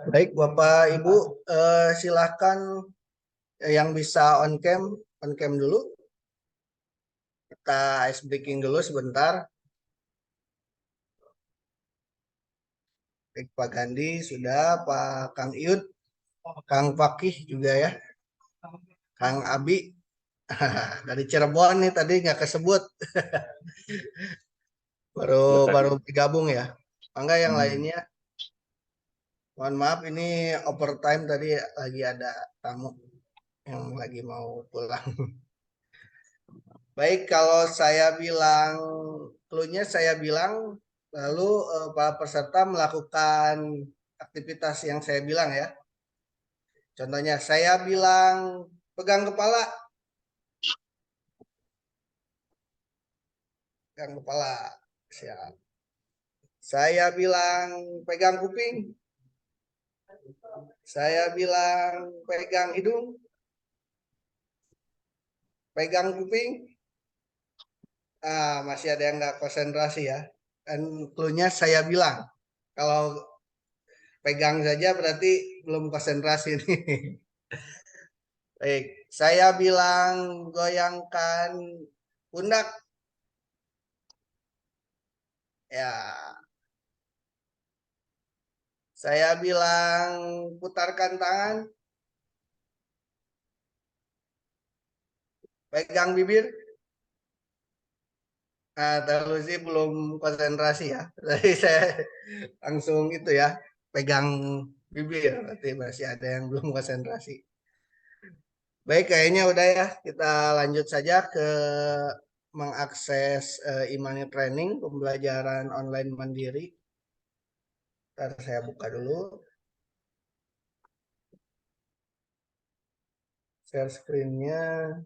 Baik Bapak Ibu, silakan yang bisa on cam dulu. Kita ice breaking dulu sebentar. Baik Pak Gandhi sudah, Pak Kang Iud, Kang Fakih juga ya, Kang Abi dari Cirebon nih tadi nggak kesebut, baru bergabung ya. Enggak yang lainnya. Mohon maaf ini overtime tadi lagi ada tamu yang lagi mau pulang. Baik, kalau saya bilang clue-nya saya bilang lalu para peserta melakukan aktivitas yang saya bilang ya. Contohnya saya bilang pegang kepala, pegang kepala. Siap. Saya bilang pegang kuping. Saya bilang pegang hidung. Pegang kuping. Masih ada yang nggak konsentrasi ya. Dan clue-nya saya bilang. Kalau pegang saja berarti belum konsentrasi nih. Baik, saya bilang goyangkan pundak. Ya, saya bilang putarkan tangan. Pegang bibir. Terlalu sih belum konsentrasi ya. Jadi saya langsung itu ya, pegang bibir. Berarti masih ada yang belum konsentrasi. Baik, kayaknya udah ya. Kita lanjut saja ke mengakses e-money training, pembelajaran online mandiri. Ntar saya buka dulu. Share screen-nya.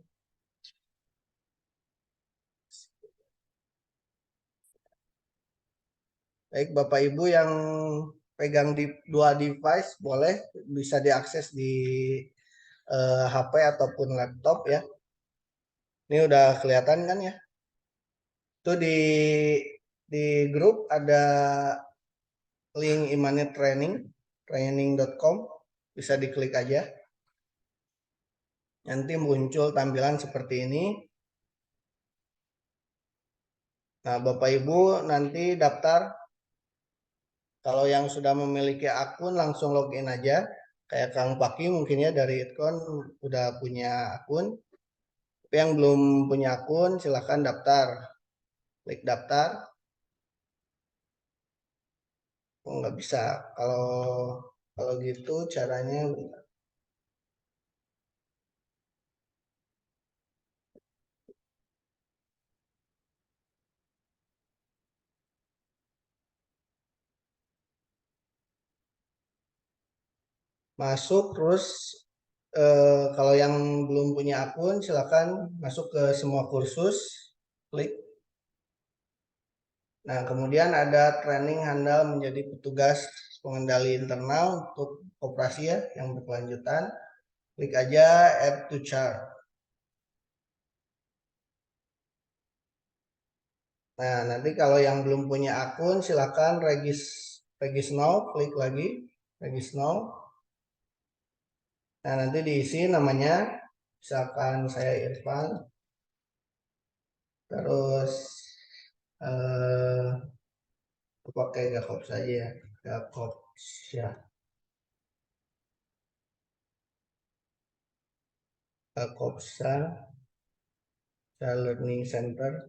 Baik, Bapak Ibu yang pegang di dua device boleh bisa diakses di HP ataupun laptop ya. Ini udah kelihatan kan ya? Itu di grup ada link e-money training, training.com, bisa diklik aja. Nanti muncul tampilan seperti ini. Nah, Bapak Ibu nanti daftar. Kalau yang sudah memiliki akun langsung login aja. Kayak Kang Paki mungkin ya dari Itcon udah punya akun. Tapi yang belum punya akun silahkan daftar. Klik daftar. Oh, nggak bisa. Kalau gitu caranya masuk terus kalau yang belum punya akun silakan masuk ke semua kursus, klik. Nah, kemudian ada training handal menjadi petugas pengendali internal untuk operasi ya yang berkelanjutan. Klik aja add to chart. Nah, nanti kalau yang belum punya akun silakan regis now, klik lagi regis now. Nah, nanti diisi namanya, misalkan saya Irfan, terus pakai Gakob saja ya, Gakob ya, Gakopsa Learning Center.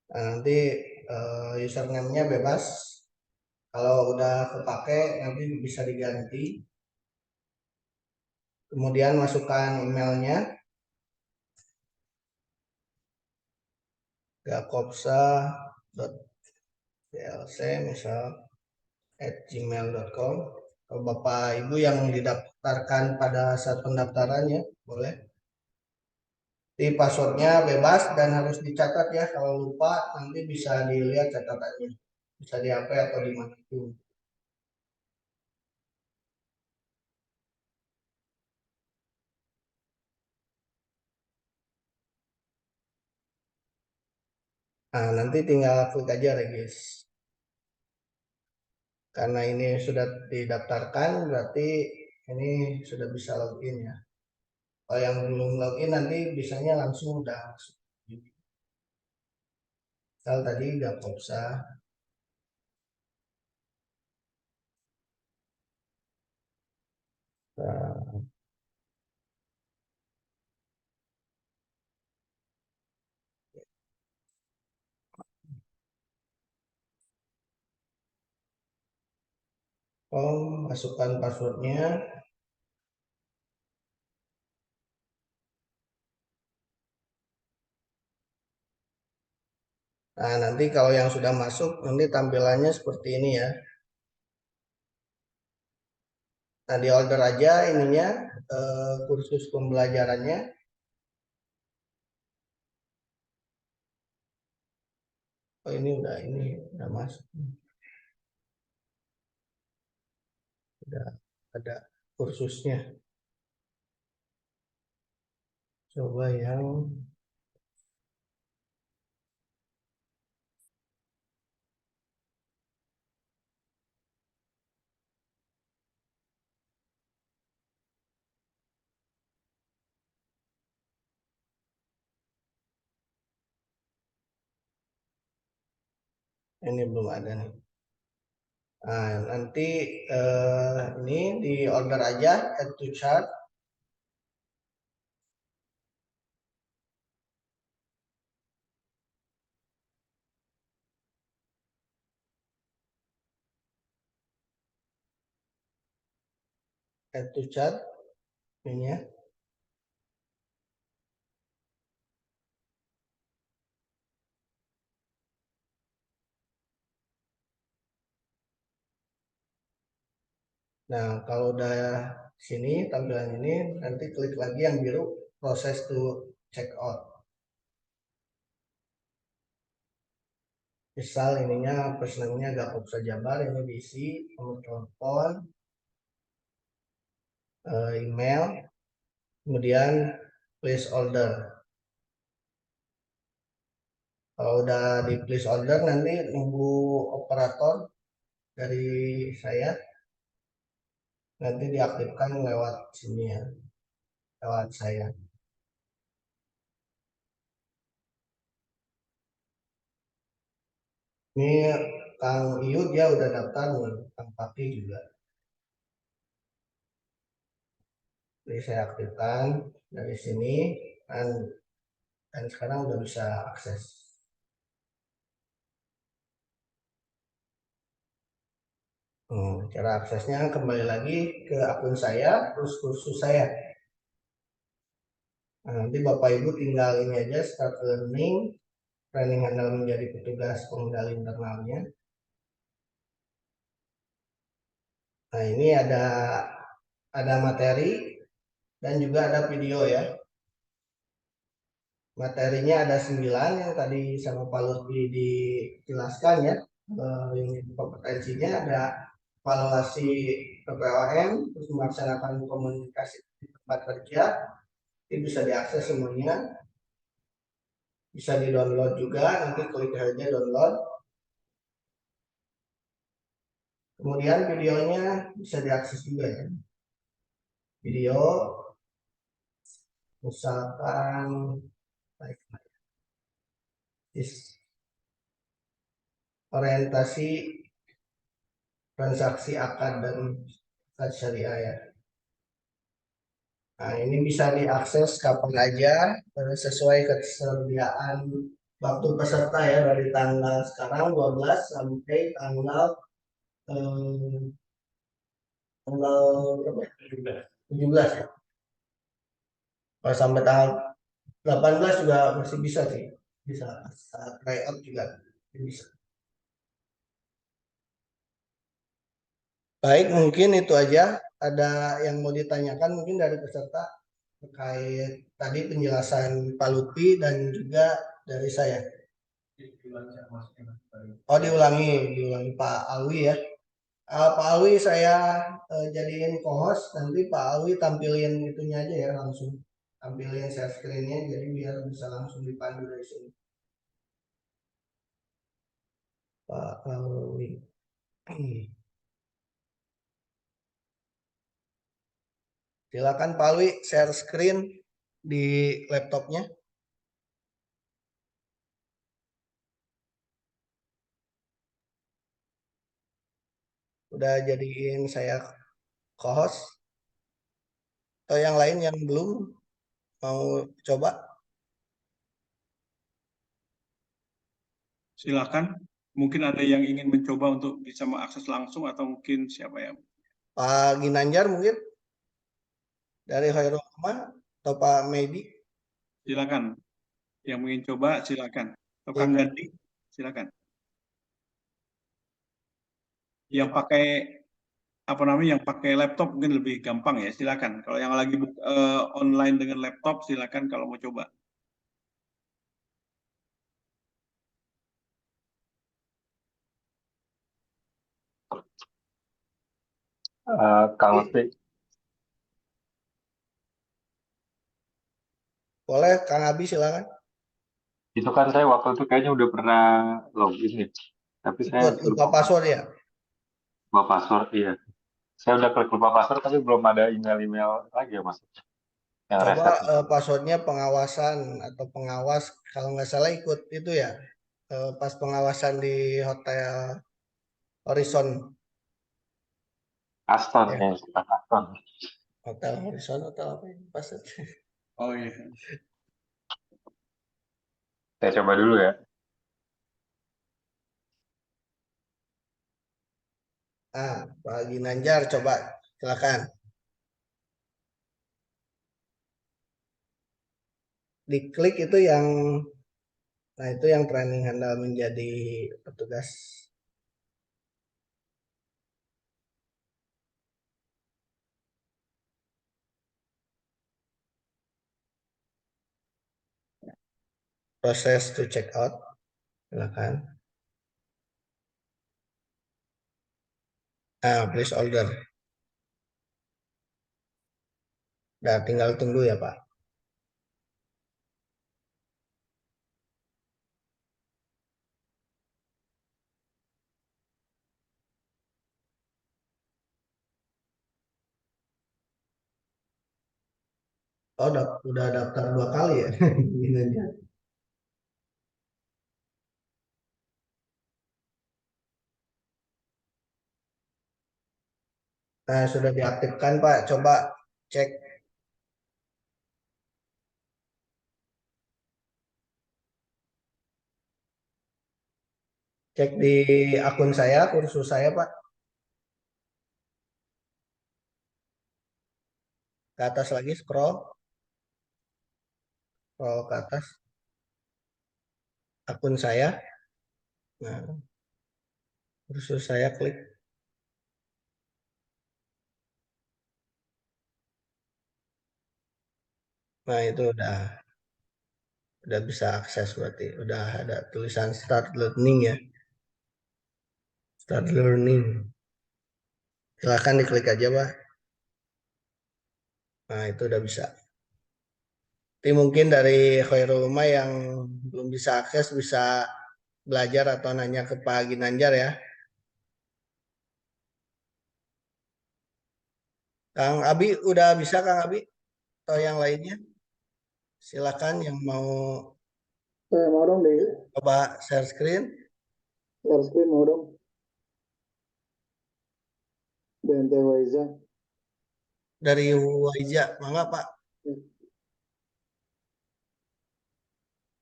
Nah, nanti username-nya bebas. Kalau udah kepake nanti bisa diganti. Kemudian masukkan emailnya, gakopsa.plc misal @gmail.com. Kalau Bapak Ibu yang didaftarkan pada saat pendaftarannya boleh. Di passwordnya bebas dan harus dicatat ya. Kalau lupa nanti bisa dilihat catatannya. Bisa di HP atau di mana pun. Nah, nanti tinggal klik aja Regis. Karena ini sudah didaftarkan, berarti ini sudah bisa login ya. Kalau yang belum login nanti bisanya langsung udah masuk. Misal tadi nggak usah. Nah, masukkan passwordnya. Nah, nanti kalau yang sudah masuk, nanti tampilannya seperti ini ya. Nah, di order aja ininya kursus pembelajarannya. Oh, ini udah masuk. Udah ada kursusnya. Coba yang ini belum ada nih. Nah, nanti ini di order aja add to chart. Add to chart ini ya. Nah, kalau udah sini tampilan ini, nanti klik lagi yang biru proses to check out. Misal ininya personalnya Gakopsa Jabar, ini diisi nomor telepon, email, kemudian place order. Kalau udah di place order nanti nunggu operator dari saya, nanti diaktifkan lewat sini ya, lewat saya. Ini Kang Iyu dia udah daftar nih, Kang Pati juga. Jadi saya aktifkan dari sini dan sekarang udah bisa akses. Cara aksesnya kembali lagi ke akun saya, terus kursus saya. Nah, nanti Bapak Ibu tinggal ini aja start learning, training handal menjadi petugas pengendali internalnya. Nah, ini ada materi dan juga ada video ya. Materinya ada 9 yang tadi sama Pak Lutfi dijelaskan ya. Ini kompetensinya ada evaluasi PPOM, terus melaksanakan komunikasi di tempat kerja, itu bisa diakses semuanya. Bisa di-download juga, nanti klik aja download. Kemudian videonya bisa diakses juga ya. Video, misalkan orientasi transaksi akad dan akad syariah ya. Nah, ini bisa diakses kapan aja sesuai kesediaan waktu peserta ya, dari tanggal sekarang 12 sampai tanggal tanggal 17 ya. Kalau sampai tanggal 18 juga masih bisa sih. Bisa saat tryout juga bisa. Baik, mungkin itu aja. Ada yang mau ditanyakan mungkin dari peserta terkait tadi penjelasan Pak Lutfi dan juga dari saya. Oh, diulangi Pak Alwi ya. Pak Alwi saya jadiin co-host, nanti Pak Alwi tampilin itunya aja ya, langsung tampilin share screen-nya, jadi biar bisa langsung dipandu dari sini. Pak Alwi. Silakan Pak Alwi share screen di laptopnya. Udah jadiin saya co-host. Atau yang lain yang belum mau coba? Silakan. Mungkin ada yang ingin mencoba untuk bisa mengakses langsung atau mungkin siapa yang Pak Ginanjar mungkin dari Khairul Umma atau Pak Medi? silakan. Yang ingin coba silakan. Atau Kang Gandhi silakan. Yang pakai apa namanya yang pakai laptop mungkin lebih gampang ya. Silakan. Kalau yang lagi online dengan laptop, silakan kalau mau coba. Kang Lutfi, Boleh, Kang Abi silakan. itu kan saya waktu itu kayaknya udah pernah login nih, tapi saya Lupa password ya. lupa password, iya. Saya udah klik lupa password, tapi belum ada email-email lagi ya, Mas. Yang Coba reset. passwordnya pengawasan atau pengawas, kalau nggak salah ikut itu ya, pas pengawasan di Hotel Horizon. Aston, Ya. ya, Aston. Hotel Horizon, hotel apa ya? Password. Oh iya. Saya coba dulu ya. Pak Ginanjar coba silakan. Diklik itu yang, nah itu yang training handal menjadi petugas. Proses to check out, silakan. Please order. Nah, tinggal tunggu ya Pak. Oh, udah daftar 2 kali ya? Ginanjar. Nah, sudah diaktifkan Pak. Coba cek. Cek di akun saya, kursus saya Pak. Ke atas lagi, scroll ke atas. Akun saya. Nah, kursus saya klik. Nah, itu udah bisa akses berarti. Udah ada tulisan start learning ya. Start learning. Silahkan diklik aja Pak. Nah, itu udah bisa. Tapi mungkin dari Khairul Umma yang belum bisa akses bisa belajar atau nanya ke Pak Ginanjar ya. Kang Abi udah bisa Kang Abi atau yang lainnya? Silakan yang mau Saya mau dong di coba share screen share screen mau dong. BNT Waiza. dari Wajah, mangga Pak.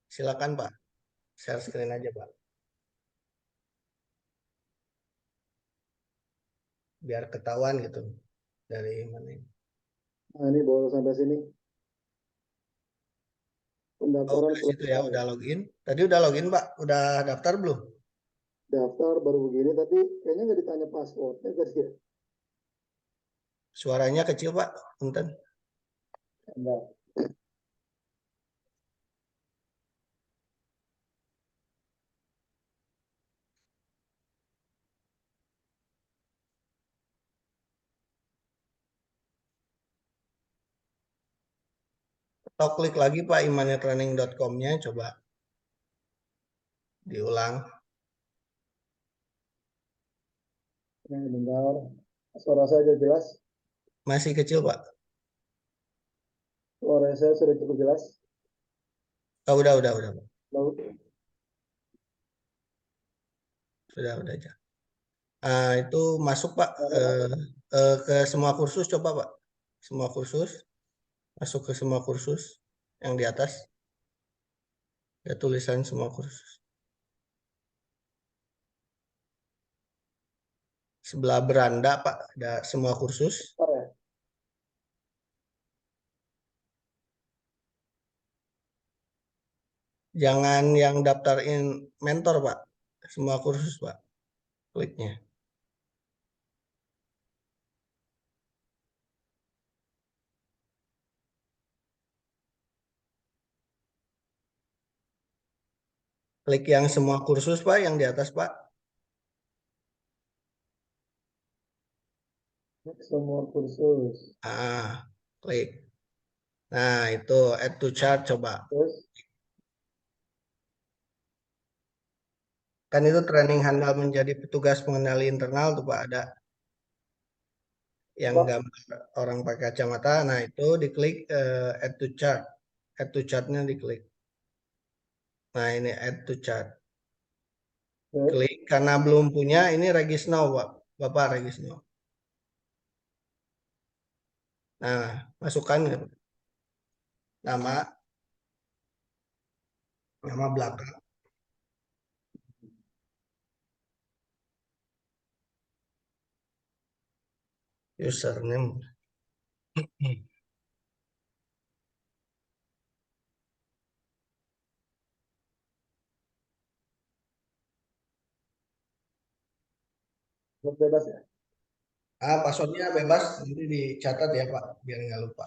Silakan Pak, share screen aja Pak. Biar ketahuan gitu dari mana ini. Nah, ini baru sampai sini. Oh, Pendaftaran udah situ ya, udah login. Tadi udah login Pak, udah daftar belum? daftar baru begini, tapi kayaknya nggak ditanya passwordnya tadi ya. Suaranya kecil Pak, punten. Enggak. Atau klik lagi Pak imanetraining.com-nya, coba diulang. Yang dengar suara saya sudah jelas. Masih kecil Pak. Suara saya sudah cukup jelas. Oh, udah Pak. Lalu, Sudah aja. Itu masuk Pak ke semua kursus coba Pak. Semua kursus, masuk ke semua kursus yang di atas. Ya tulisan semua kursus. Sebelah beranda Pak, ada semua kursus. ya. Jangan yang daftarin mentor Pak. Semua kursus Pak. Kliknya. Klik yang semua kursus Pak, yang di atas Pak. Semua kursus. Klik. Nah, itu add to chart coba. Terus Kan itu training handal menjadi petugas pengenali internal tuh Pak, ada yang Pak, gambar orang pakai kacamata. Nah, itu diklik add to chart. Add to chartnya diklik. Nah, ini add to chart. terus Klik karena belum punya, ini Regis Now, Pak. Bapak Regis Now. Nah, masukkan nama belakang, username. bebas ya. Passwordnya bebas, nanti dicatat ya Pak, biar nggak lupa.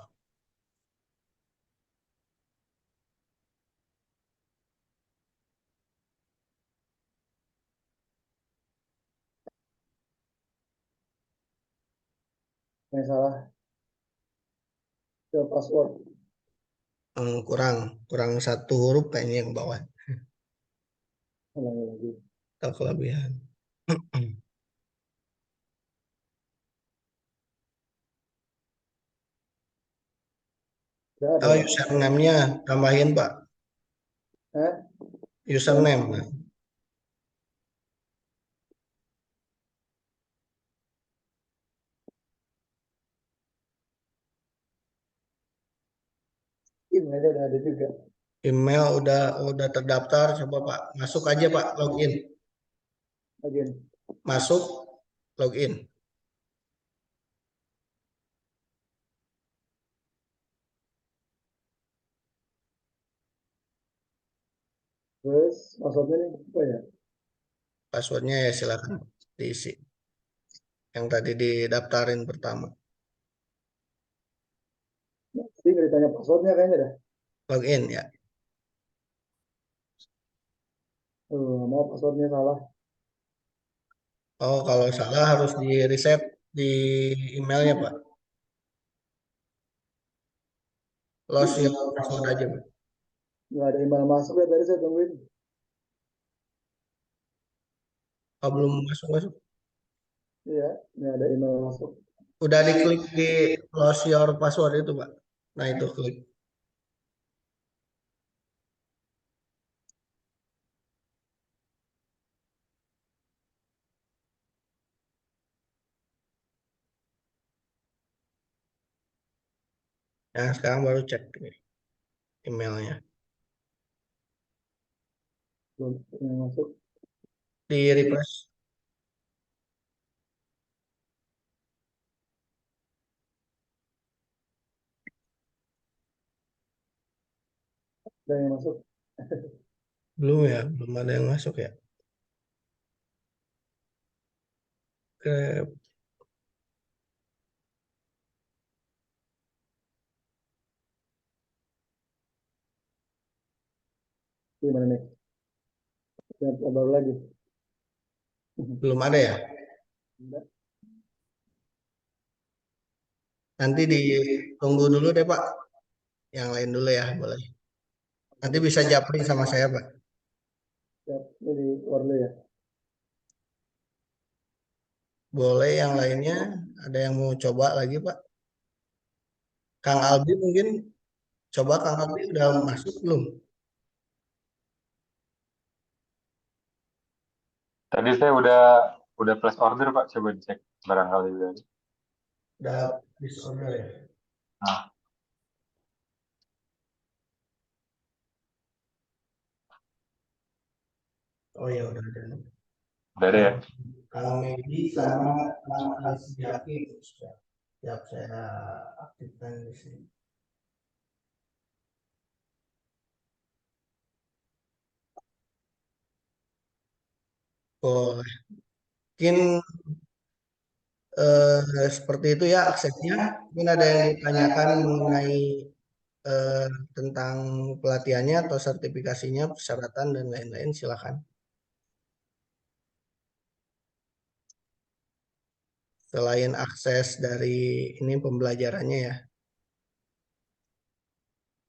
Yang salah ke password. Kurang satu huruf kayaknya yang bawah. Ulangi lagi. Atau kelebihan. Nggak ada Oh, ya? username-nya tambahin Pak. Eh? Username. Nah. Emailnya udah ada juga. Email udah terdaftar, coba Pak. Masuk aja Pak, login. Login. Masuk, login. Terus passwordnya nih apa ya? Passwordnya ya silakan diisi. Yang tadi didaftarin pertama. Jadi nggak ditanya passwordnya kayaknya dah. Login ya. Mau passwordnya salah. Oh, kalau salah harus di reset di emailnya Pak. Lost your password aja Pak. Nggak ada email masuk ya tadi saya tungguin. Oh, belum masuk. Iya, nggak ada email masuk. Udah diklik di lost your password itu Pak. Nah itu klik. Nah sekarang baru cek nih emailnya. Belum yang masuk. Di refresh. Ada yang masuk. Belum ya, belum ada yang masuk ya. Oke, Gimana nih? Yang baru lagi. belum ada ya. Enggak. Nanti ditunggu dulu deh Pak. Yang lain dulu ya, boleh. Nanti bisa japri sama saya Pak. Siap. Ini di keluar dulu ya. Boleh yang lainnya, ada yang mau coba lagi Pak. Kang Albi mungkin, coba Kang Albi udah masuk belum? Tadi saya udah place order Pak, coba dicek barangkali udah. Udah disorder ya. Nah, Oh ya udah ada. udah ada ya. Kang Medi sama Kang Alsiaki sudah. Siap saya aktifkan di sini. Oh, mungkin seperti itu ya aksesnya. Mungkin ada yang ditanyakan mengenai tentang pelatihannya atau sertifikasinya, persyaratan dan lain-lain, silakan. Selain akses dari ini pembelajarannya ya.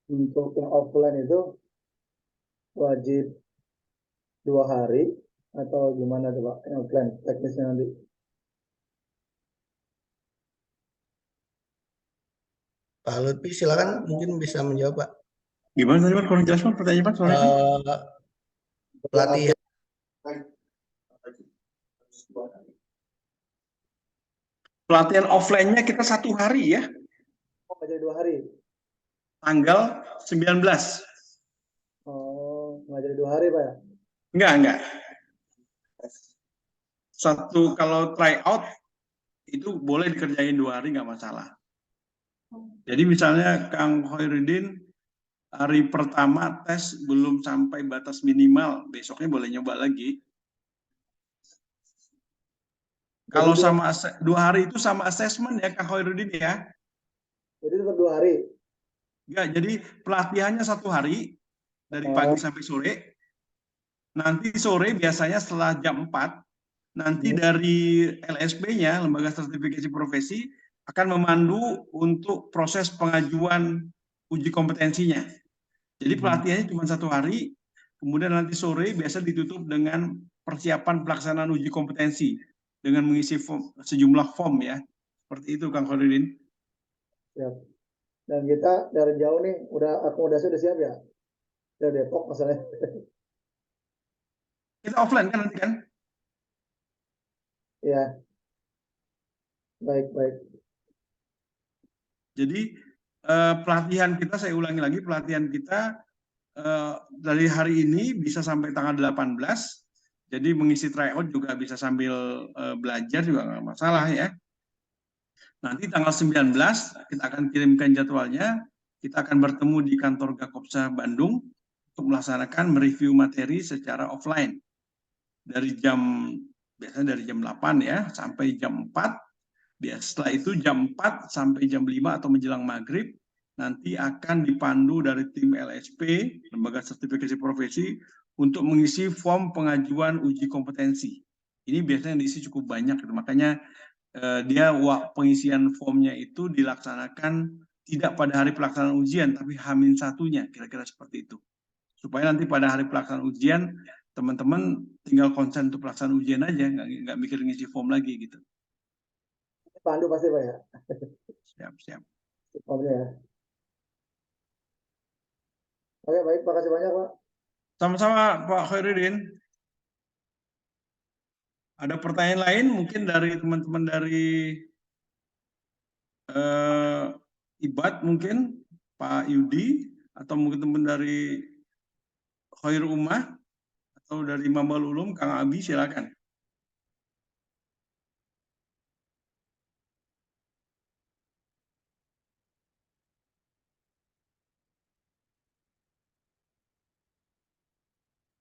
Untuk yang offline itu wajib 2 hari atau gimana tuh Pak? Yang offline teknisnya nanti. Pak Lutfi silakan mungkin bisa menjawab Pak. Gimana tadi Pak? Kurang jelas Pak pertanyaan Pak soalnya. Pelatihan Pelatihan offline-nya kita 1 hari ya, Oh, nggak jadi 2 hari. tanggal 19. Oh, nggak jadi 2 hari Pak ya? Enggak. Satu kalau try out itu boleh dikerjain 2 hari nggak masalah. Jadi misalnya Kang Khairuddin hari pertama tes belum sampai batas minimal, besoknya boleh nyoba lagi. Kalau sama 2 hari itu sama assessment ya Kang Khairuddin ya. Jadi tetap 2 hari. Enggak, jadi pelatihannya 1 hari dari pagi sampai sore. Nanti sore biasanya setelah jam 4, nanti dari LSP-nya, Lembaga Sertifikasi Profesi, akan memandu untuk proses pengajuan uji kompetensinya. Jadi pelatihannya cuma 1 hari, kemudian nanti sore biasa ditutup dengan persiapan pelaksanaan uji kompetensi dengan mengisi sejumlah form ya. Seperti itu Kang Khairuddin. Siap. Dan kita dari jauh nih, udah akomodasi udah siap ya? Dari Depok masalahnya. Kita offline kan nanti kan? Ya. Baik. Jadi pelatihan kita, saya ulangi lagi, pelatihan kita dari hari ini bisa sampai tanggal 18. Jadi mengisi tryout juga bisa sambil belajar juga nggak masalah ya. Nanti tanggal 19 kita akan kirimkan jadwalnya. Kita akan bertemu di kantor Gakopsa Bandung untuk melaksanakan mereview materi secara offline. Biasanya dari jam 8 ya sampai jam 4. Setelah itu jam 4 sampai jam 5 atau menjelang maghrib nanti akan dipandu dari tim LSP, Lembaga Sertifikasi Profesi, untuk mengisi form pengajuan uji kompetensi. Ini biasanya diisi cukup banyak, makanya pengisian formnya itu dilaksanakan tidak pada hari pelaksanaan ujian, tapi H-1-nya, kira-kira seperti itu. Supaya nanti pada hari pelaksanaan ujian, teman-teman tinggal konsen untuk pelaksanaan ujian aja, nggak mikir ngisi form lagi gitu. Pandu pasti Pak ya? Siap. Formnya ya. Oke, baik. Makasih banyak Pak. Sama-sama Pak Khairuddin. Ada pertanyaan lain mungkin dari teman-teman dari IBAD mungkin, Pak Yudi, atau mungkin teman dari Khairul Ummah, atau dari Mambal Ulum, Kang Abi, silakan.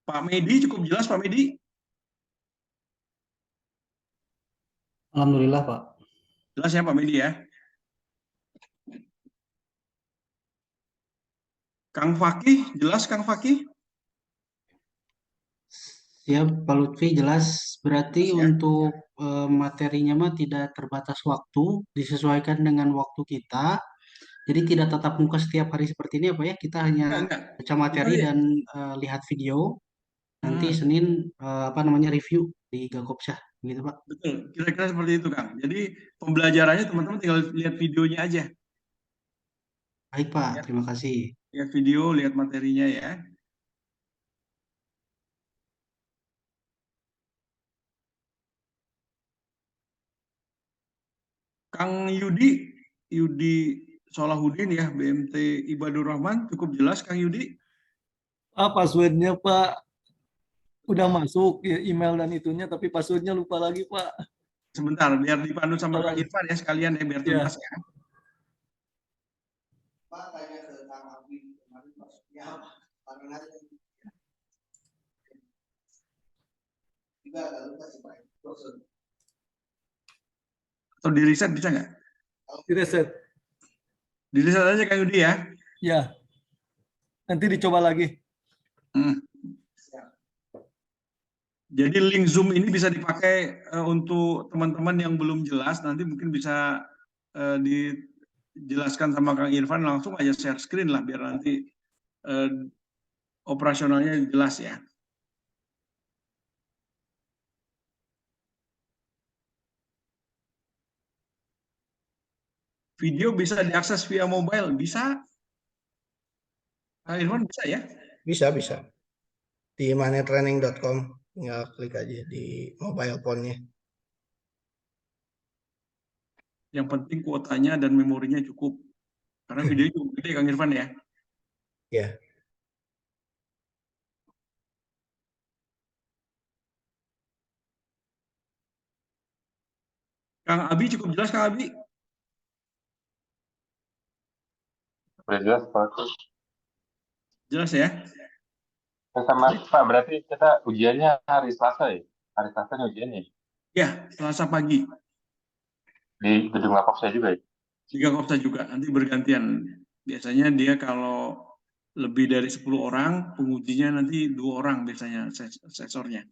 Pak Medi, cukup jelas Pak Medi? Alhamdulillah, Pak. Jelas ya Pak Medi ya? Kang Fakih, jelas Kang Fakih? Siap, Pak Lutfi, jelas. Berarti Jelas ya? untuk materinya mah tidak terbatas waktu, disesuaikan dengan waktu kita. Jadi tidak tatap muka setiap hari seperti ini, apa ya? Kita hanya Enggak. baca materi dan lihat video. Nanti Senin review di Gakopsa, gitu Pak. Betul, kira-kira seperti itu Kang. Jadi pembelajarannya teman-teman tinggal lihat videonya aja. Baik Pak, terima kasih. Lihat video, lihat materinya ya. Kang Yudi Solahuddin ya, BMT Ibadur Rahman, cukup jelas Kang Yudi? Passwordnya Pak udah masuk ya, email dan itunya, tapi passwordnya lupa lagi Pak. Sebentar, biar dipandu sama Kang Irfan ya sekalian ya, biar tuntas ya. Pak tanya ke Kang Abi kemarin maksudnya apa? Karena juga agak lupa sih Pak. Atau di reset bisa nggak? Di reset. Di reset aja Kang Yudi ya. Ya, nanti dicoba lagi. Hmm. Jadi link Zoom ini bisa dipakai untuk teman-teman yang belum jelas, nanti mungkin bisa dijelaskan sama Kang Irfan, langsung aja share screen lah biar nanti operasionalnya jelas ya. Video bisa diakses via mobile, bisa? Kang Irfan bisa ya? Bisa. Di moneytraining.com, tinggal klik aja di mobile phone-nya. Yang penting kuotanya dan memorinya cukup. Karena video itu gede Kang Irfan ya. Ya. Kang Abi cukup jelas Kang Abi? Udah jelas Pak. Jelas ya? Sama Pak, berarti kita ujiannya hari Selasa ya? Hari Selasa ujiannya Ya, Selasa pagi. di gedung laptop saya juga ya? Di Gakopsa juga, nanti bergantian. Biasanya dia kalau lebih dari 10 orang, pengujinya nanti 2 orang biasanya sesornya.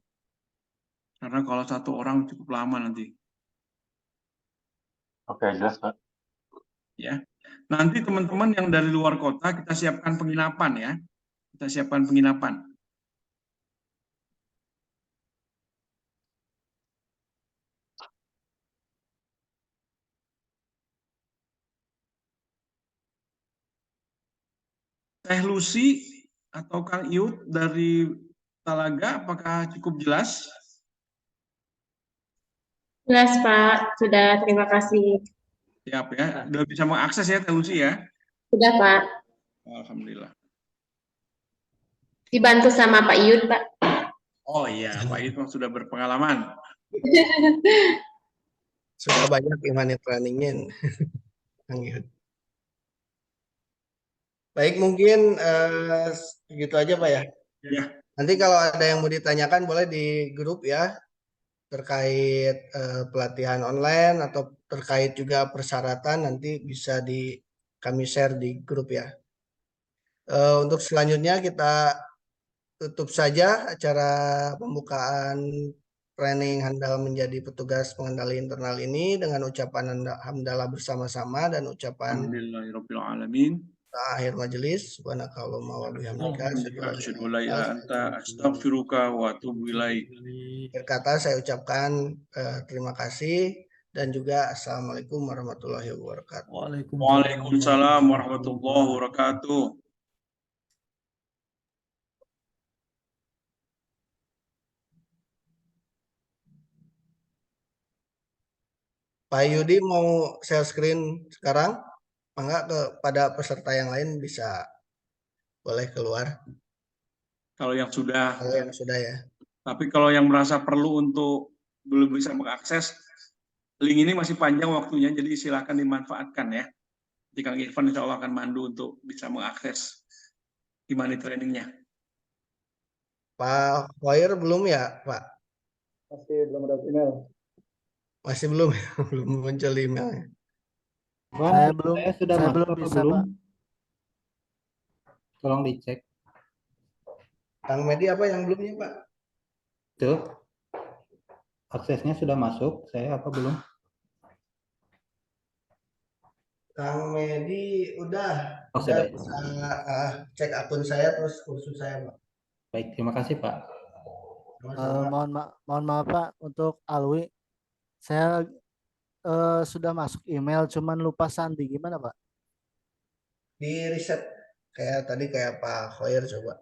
Karena kalau 1 orang cukup lama nanti. Oke, jelas Pak. Ya. Nanti teman-teman yang dari luar kota kita siapkan penginapan ya. Kita siapkan penginapan. Teh Lucy atau Kang Iut dari Talaga, apakah cukup jelas? Jelas, Pak. Sudah, terima kasih. Siap ya. Udah bisa mengakses ya Teh Lucy ya? Sudah, Pak. Alhamdulillah. Dibantu sama Pak Yud, Pak. Oh iya, Pak Iut sudah berpengalaman. Sudah banyak money training-nya. Kang Ihud. Baik, mungkin segitu aja Pak ya. Ya. Nanti kalau ada yang mau ditanyakan boleh di grup ya, terkait pelatihan online atau terkait juga persyaratan, nanti bisa kami share di grup ya. Untuk selanjutnya kita tutup saja acara pembukaan training handal menjadi petugas pengendali internal ini dengan ucapan hamdalah bersama-sama dan ucapan Alhamdulillahirrahmanirrahim. akhir majelis. Subhanakallahumma wa bihamdika Asyhadu an la ilaha illa anta astaghfiruka wa atubu ilaik. Akhir kata saya ucapkan terima kasih dan juga assalamualaikum warahmatullahi wabarakatuh. Waalaikumsalam warahmatullahi wabarakatuh. Pak Yudi mau share screen sekarang? Enggak, kepada peserta yang lain bisa boleh keluar. Kalau yang sudah. Kalau yang sudah ya. Tapi kalau yang merasa perlu untuk belum bisa mengakses, link ini masih panjang waktunya, jadi silakan dimanfaatkan ya. Jadi Kang Irfan insya Allah akan mandu untuk bisa mengakses e-money trainingnya. Pak Hoyer belum ya, Pak? Masih belum ada email. Masih belum ya, belum muncul emailnya. Saya belum, sudah saya masuk belum apa bisa, belum? Pak. Tolong dicek. Kang Medi apa yang belumnya, Pak? Tuh. Aksesnya sudah masuk, saya apa belum? Kang Medi udah sudah. bisa cek akun saya terus kursus saya, Pak. Baik, terima kasih Pak. Mohon maaf Pak, untuk Alwi, saya sudah masuk email, cuman lupa sandi, gimana Pak? Di reset kayak tadi kayak Pak Hoyer coba.